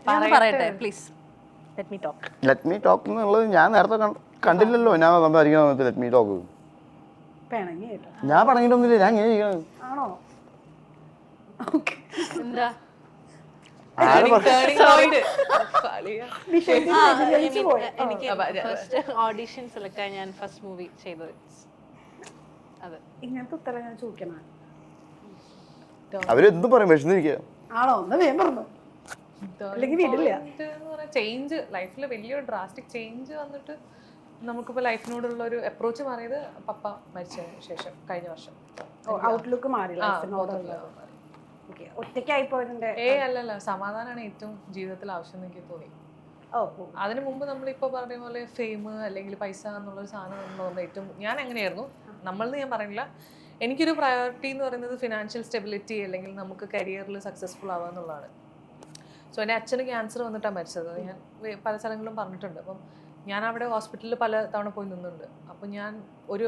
ലെറ്റ് മീ ടോക്ക് എന്നുള്ളത് ഞാൻ നേരത്തെ കണ്ടില്ലല്ലോ. ഞാൻ സംസാരിക്കുന്ന സമയത്ത് ലെറ്റ് മീ ടോക്ക് ഞാൻ പറഞ്ഞിട്ടൊന്നുമില്ല. ഞാൻ ഇങ്ങനെ ചെയ്യണത്. ആണോ? എന്താ എനിക്ക് ഫസ്റ്റ് ഓഡിഷൻ സെലക്ട് ആയി ഞാൻ ഫസ്റ്റ് മൂവി ചെയ്തത്. അതെ, ഇങ്ങനത്തെ ഉത്തരം ഞാൻ ചോദിക്കണം. അവരെന്ത് പറയും? വിഷമിരിക്കുക ആണോ? ഒന്ന് വേഗം പറഞ്ഞു, അല്ലെങ്കിൽ വിടില്ല. ചേഞ്ച് ലൈഫിൽ വലിയൊരു ഡ്രാസ്റ്റിക് ചേഞ്ച് വന്നിട്ട് നമുക്കിപ്പോൾ ലൈഫിനോടുള്ള ഒരു അപ്രോച്ച് മാറിയത് പപ്പ മരിച്ചതിന് ശേഷം കഴിഞ്ഞ വർഷം. ഔട്ട്ലുക്ക് മാറി. ഒറ്റയ്ക്കായി പോയതിന്റെ അല്ലല്ല, സമാധാനമാണ് ഏറ്റവും ജീവിതത്തിൽ ആവശ്യം എന്ന് എനിക്ക് തോന്നി. അതിനു മുമ്പ് നമ്മളിപ്പോൾ പറഞ്ഞ പോലെ ഫെയിം അല്ലെങ്കിൽ പൈസ എന്നുള്ളൊരു സാധനം നമ്മൾ വന്ന ഏറ്റവും ഞാൻ എങ്ങനെയായിരുന്നു നമ്മളെന്ന് ഞാൻ പറയുന്നില്ല. എനിക്കൊരു പ്രയോറിറ്റി എന്ന് പറയുന്നത് ഫിനാൻഷ്യൽ സ്റ്റെബിലിറ്റി അല്ലെങ്കിൽ നമുക്ക് കരിയറിൽ സക്സസ്ഫുൾ ആവുക എന്നുള്ളതാണ്. സോ എൻ്റെ അച്ഛന് ക്യാൻസർ വന്നിട്ടാണ് മരിച്ചത്. ഞാൻ പല സ്ഥലങ്ങളിലും പറഞ്ഞിട്ടുണ്ട്. അപ്പം ഞാൻ അവിടെ ഹോസ്പിറ്റലിൽ പല തവണ പോയി നിന്നുണ്ട്. അപ്പം ഞാൻ ഒരു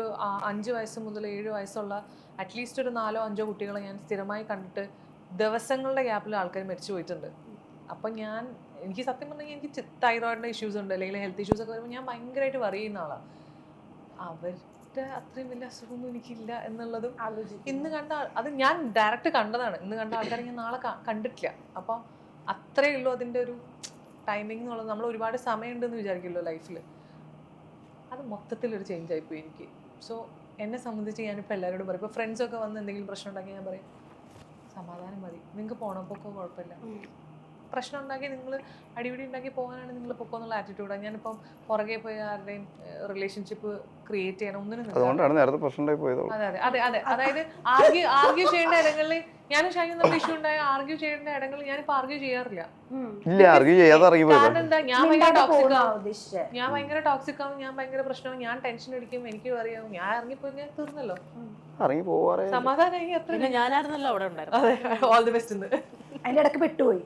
5 വയസ്സ് മുതൽ 7 വയസ്സുള്ള അറ്റ്ലീസ്റ്റ് ഒരു 4-5 കുട്ടികളെ ഞാൻ സ്ഥിരമായി കണ്ടിട്ട് ദിവസങ്ങളുടെ ഗ്യാപ്പിൽ ആൾക്കാർ മരിച്ചു പോയിട്ടുണ്ട്. അപ്പം എനിക്ക് സത്യം പറഞ്ഞാൽ എനിക്ക് തൈറോയിഡിൻ്റെ ഇഷ്യൂസ് ഉണ്ട് അല്ലെങ്കിൽ ഹെൽത്ത് ഇഷ്യൂസ് ഒക്കെ വരുമ്പോൾ ഞാൻ ഭയങ്കരമായിട്ട് വറി ചെയ്യുന്ന ആളാണ്. അവരുടെ അത്രയും വലിയ അസുഖമൊന്നും എനിക്കില്ല എന്നുള്ളതും ഇന്ന് കണ്ട അത് ഞാൻ ഡയറക്റ്റ് കണ്ടതാണ്. ഇന്ന് കണ്ട ആൾക്കാരെ ഞാൻ നാളെ കണ്ടിട്ടില്ല. അപ്പോൾ അത്രയേ ഉള്ളൂ അതിൻ്റെ ഒരു ടൈമിംഗ് എന്നുള്ളത്. നമ്മൾ ഒരുപാട് സമയമുണ്ടെന്ന് വിചാരിക്കുമല്ലോ ലൈഫിൽ. അത് മൊത്തത്തിലൊരു ചേഞ്ച് ആയിപ്പോയി എനിക്ക്. സോ എന്നെ സംബന്ധിച്ച് ഞാനിപ്പോൾ എല്ലാവരോടും പറയും, ഇപ്പോൾ ഫ്രണ്ട്സൊക്കെ വന്ന് എന്തെങ്കിലും പ്രശ്നം ഉണ്ടാക്കി ഞാൻ പറയും സമാധാനം മതി, നിങ്ങൾക്ക് പോണപ്പോഴൊക്കെ കുഴപ്പമില്ല. പ്രശ്നം ഉണ്ടാക്കി നിങ്ങൾ അടിപിടി ഉണ്ടാക്കി പോകാനാണ് നിങ്ങൾ പൊക്കോ എന്നുള്ള ആറ്റിറ്റ്യൂഡാണ്. ഞാനിപ്പം പുറകെ പോയി ആരുടെയും റിലേഷൻഷിപ്പ് ക്രിയേറ്റ് ചെയ്യണം ഒന്നിനും. അതുകൊണ്ടാണ് നേരത്തെ പ്രശ്നം ഉണ്ടായി പോയത്. അതെ അതെ അതെ അതെ. അതായത് ആർഗ്യൂ ചെയ്യേണ്ട ഇടങ്ങളിൽ ഞാനും ഷൈനും തമ്മിൽ ഇഷ്യൂ ഉണ്ടായ ആർഗ്യൂ ചെയ്യേണ്ട ഇടങ്ങളിൽ ഞാനിപ്പോൾ ആർഗ്യൂ ചെയ്യാറില്ല. കാരണം എന്താ, ഞാൻ ഭയങ്കര ടോക്സിക് ആവും, ഞാൻ ഭയങ്കര പ്രശ്നവും, ഞാൻ ടെൻഷൻ അടിക്കും, എനിക്ക് അറിയാവും. ഞാൻ ഇറങ്ങിപ്പോയി ഞാൻ തീർന്നല്ലോ, സമാധാനമായി. അത്ര ഞാനായിരുന്നല്ലോ അവിടെ ഉണ്ടായിരുന്നു. അതെ, ഓൾ ദി ബെസ്റ്റ്. അതിന്റെ ഇടയ്ക്ക് പെട്ടുപോയി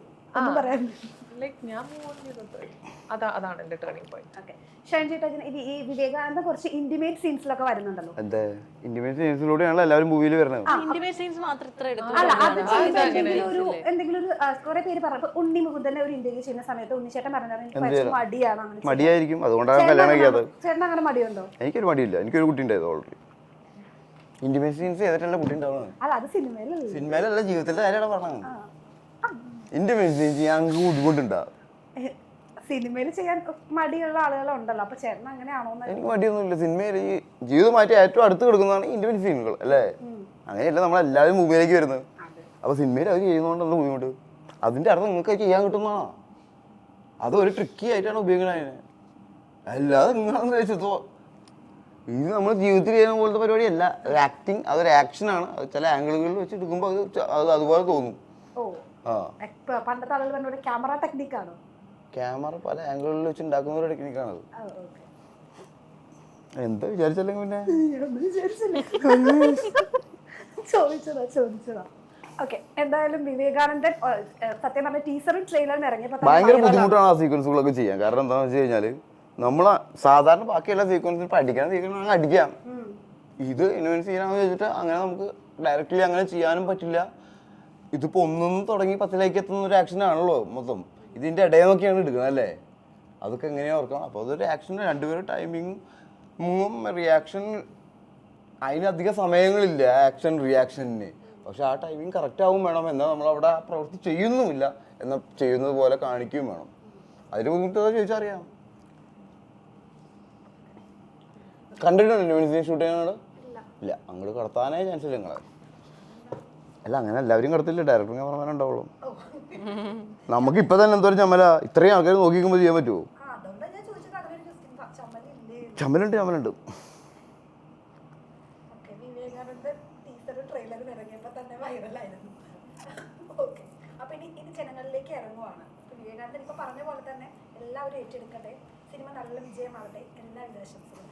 ലൈക്ക് ഞാൻ മൂവ് ഓൺ ചെയ്തത് അതാണ് എന്റെ ടേണിംഗ് പോയിന്റ്. ഷൈൻ ചേട്ടാ, ഈ വിവേകാനന്ദ കുറച്ച് ഇന്റിമേറ്റ് സീൻസിലൊക്കെ വരുന്നുണ്ടല്ലോ. അതെ, ഇന്റിമേറ്റ് സീൻസിലൂടെയാണ് എല്ലാവരും മൂവിയിൽ വരുന്നത്. ഇന്റിമേറ്റ് സീൻസ് മാത്രം ഇത്ര എന്തെങ്കിലും ഒരു കുറെ പേര് പറഞ്ഞു. ഉണ്ണി മുകുന്ദനെ ഒരു ഇന്റർവ്യൂ ചെയ്യുന്ന സമയത്ത് ഉണ്ണിച്ചേട്ടൻ പറഞ്ഞത് മടിയാണ്. മടിയായിരിക്കും, അതുകൊണ്ടാണ് കല്യാണം കഴിക്കാത്തത്. ചേട്ടൻ അങ്ങനെ മടിയുണ്ടോ? എനിക്കൊരു മടിയില്ല, എനിക്കൊരു കുട്ടി ഉണ്ടായത് ഓൾറെഡി. ഇന്റിമേറ്റ് സീൻസ് ചെയ്തിട്ടല്ല കുട്ടി ഉണ്ടാവുന്നത്. അല്ല, അത് സിനിമയിലല്ല, ജീവിതത്തിലെ കാര്യമാണ് പറഞ്ഞത്. ഇന്റിമേറ്റ് സീൻസ് ഞങ്ങൾക്ക് ബുദ്ധിമുട്ടുണ്ടാവും. സിനിമയിൽ ചെയ്യാൻ മടിയുള്ള ആളുകളുണ്ടല്ലോ, അപ്പൊ ചേട്ടൻ അങ്ങനെയാണോ? എനിക്ക് മടിയൊന്നുമില്ല. സിനിമയിൽ ഈ ജീവിതമായിട്ട് ഏറ്റവും അടുത്ത് കിടക്കുന്നതാണ് ഇന്റിമേറ്റ് സീനുകൾ അല്ലേ? അങ്ങനെയല്ല നമ്മളെല്ലാവരും മൂവിയിലേക്ക് വരുന്നത്. അപ്പൊ സിനിമയിൽ അത് ചെയ്യുന്നതുകൊണ്ടല്ല ബുദ്ധിമുട്ട്. അതിന്റെ അർത്ഥം നിങ്ങൾക്ക് ചെയ്യാൻ കിട്ടുന്നതാണോ? അതൊരു ട്രിക്കി ആയിട്ടാണ് ഉപയോഗിക്കുന്നത്. അല്ലാതെ നിങ്ങളെന്ന് വെച്ചോ ഇത് നമ്മൾ ജീവിതത്തിൽ ചെയ്യുന്ന പോലത്തെ പരിപാടിയല്ല. ഒരു ആക്ടിങ്, അതൊരു ആക്ഷനാണ്. അത് ചില ആംഗിളുകളിൽ വെച്ച് എടുക്കുമ്പോൾ അത് അതുപോലെ തോന്നും. പണ്ടത്തെ ആളുകൾ പറഞ്ഞ ക്യാമറ ടെക്നിക്കാണ്. ക്യാമറ പല ആംഗിളുകളിൽ വെച്ച് ഉണ്ടാക്കുന്ന ഒരു ടെക്നിക്കാണത്. എന്താ വിചാരിച്ചല്ലെങ്കിൽ പിന്നെ ചോദിച്ചതാ. ഓക്കെ, എന്തായാലും വിവേകാനന്ദൻ സത്യം പറഞ്ഞ ടീസറും ട്രെയിലറും ഇറങ്ങിയപ്പോൾ ഭയങ്കര ബുദ്ധിമുട്ടാണ് ആ സീക്വൻസുകളൊക്കെ ചെയ്യാൻ. കാരണം എന്താണെന്ന് വെച്ച് കഴിഞ്ഞാൽ നമ്മൾ സാധാരണ ബാക്കിയുള്ള സീക്വൻസിൽ പഠിക്കാൻ സീക്വൻസ് അടിക്കാം. ഇത് ഇൻവെൻസ് ചെയ്യാമെന്ന് വെച്ചിട്ട് അങ്ങനെ നമുക്ക് ഡയറക്റ്റ്ലി അങ്ങനെ ചെയ്യാനും പറ്റില്ല. ഇതിപ്പോൾ 1 തുടങ്ങി 10ലേക്ക് എത്തുന്ന ഒരു ആക്ഷനാണല്ലോ മൊത്തം. ഇതിൻ്റെ ഇടയിൽ നോക്കിയാണ് എടുക്കുന്നത് അല്ലേ? അതൊക്കെ എങ്ങനെയാണ് ഓർക്കണം. അപ്പോൾ അതൊരു ആക്ഷൻ, രണ്ടുപേരും ടൈമിങ്ങും റിയാക്ഷൻ, അതിനധികം സമയങ്ങളില്ല ആക്ഷൻ റിയാക്ഷന്. പക്ഷെ ആ ടൈമിങ് കറക്റ്റ് ആവും വേണം, എന്നാൽ നമ്മളവിടെ ആ പ്രവൃത്തി ചെയ്യുന്നുമില്ല എന്നാൽ ചെയ്യുന്നത് പോലെ കാണിക്കുകയും വേണം. അതിന് ബുദ്ധിമുട്ട് ചോദിച്ചാൽ അറിയാം. കണ്ടിട്ടുണ്ടോ ന്യൂസിനെ ഷൂട്ട് ചെയ്യാനാണ്? ഇല്ല, അങ്ങോട്ട് കടത്താനേ ചാൻസ് ഇല്ല നിങ്ങളെ. അല്ല അങ്ങനെ എല്ലാവരും കടത്തില്ല, ഡയറക്ടർ ക്യാമറമാൻ ഉണ്ടാവുള്ളൂ. നമുക്ക് ഇപ്പൊ തന്നെ എന്തോരം ചമ്മല, ഇത്രയും ആൾക്കാർ നോക്കിക്കുമ്പോൾ ചെയ്യാൻ പറ്റുമോ? ചമ്മലുണ്ട്. ജനങ്ങളിലേക്ക് ഇറങ്ങുവാണ്. വിവേകാനന്ദൻ ഇപ്പൊ പറഞ്ഞ പോലെ തന്നെ എല്ലാവരും ഏറ്റെടുക്കട്ടെ. സിനിമ നല്ല വിജയമാവട്ടെ. എല്ലാ ആശംസകളും.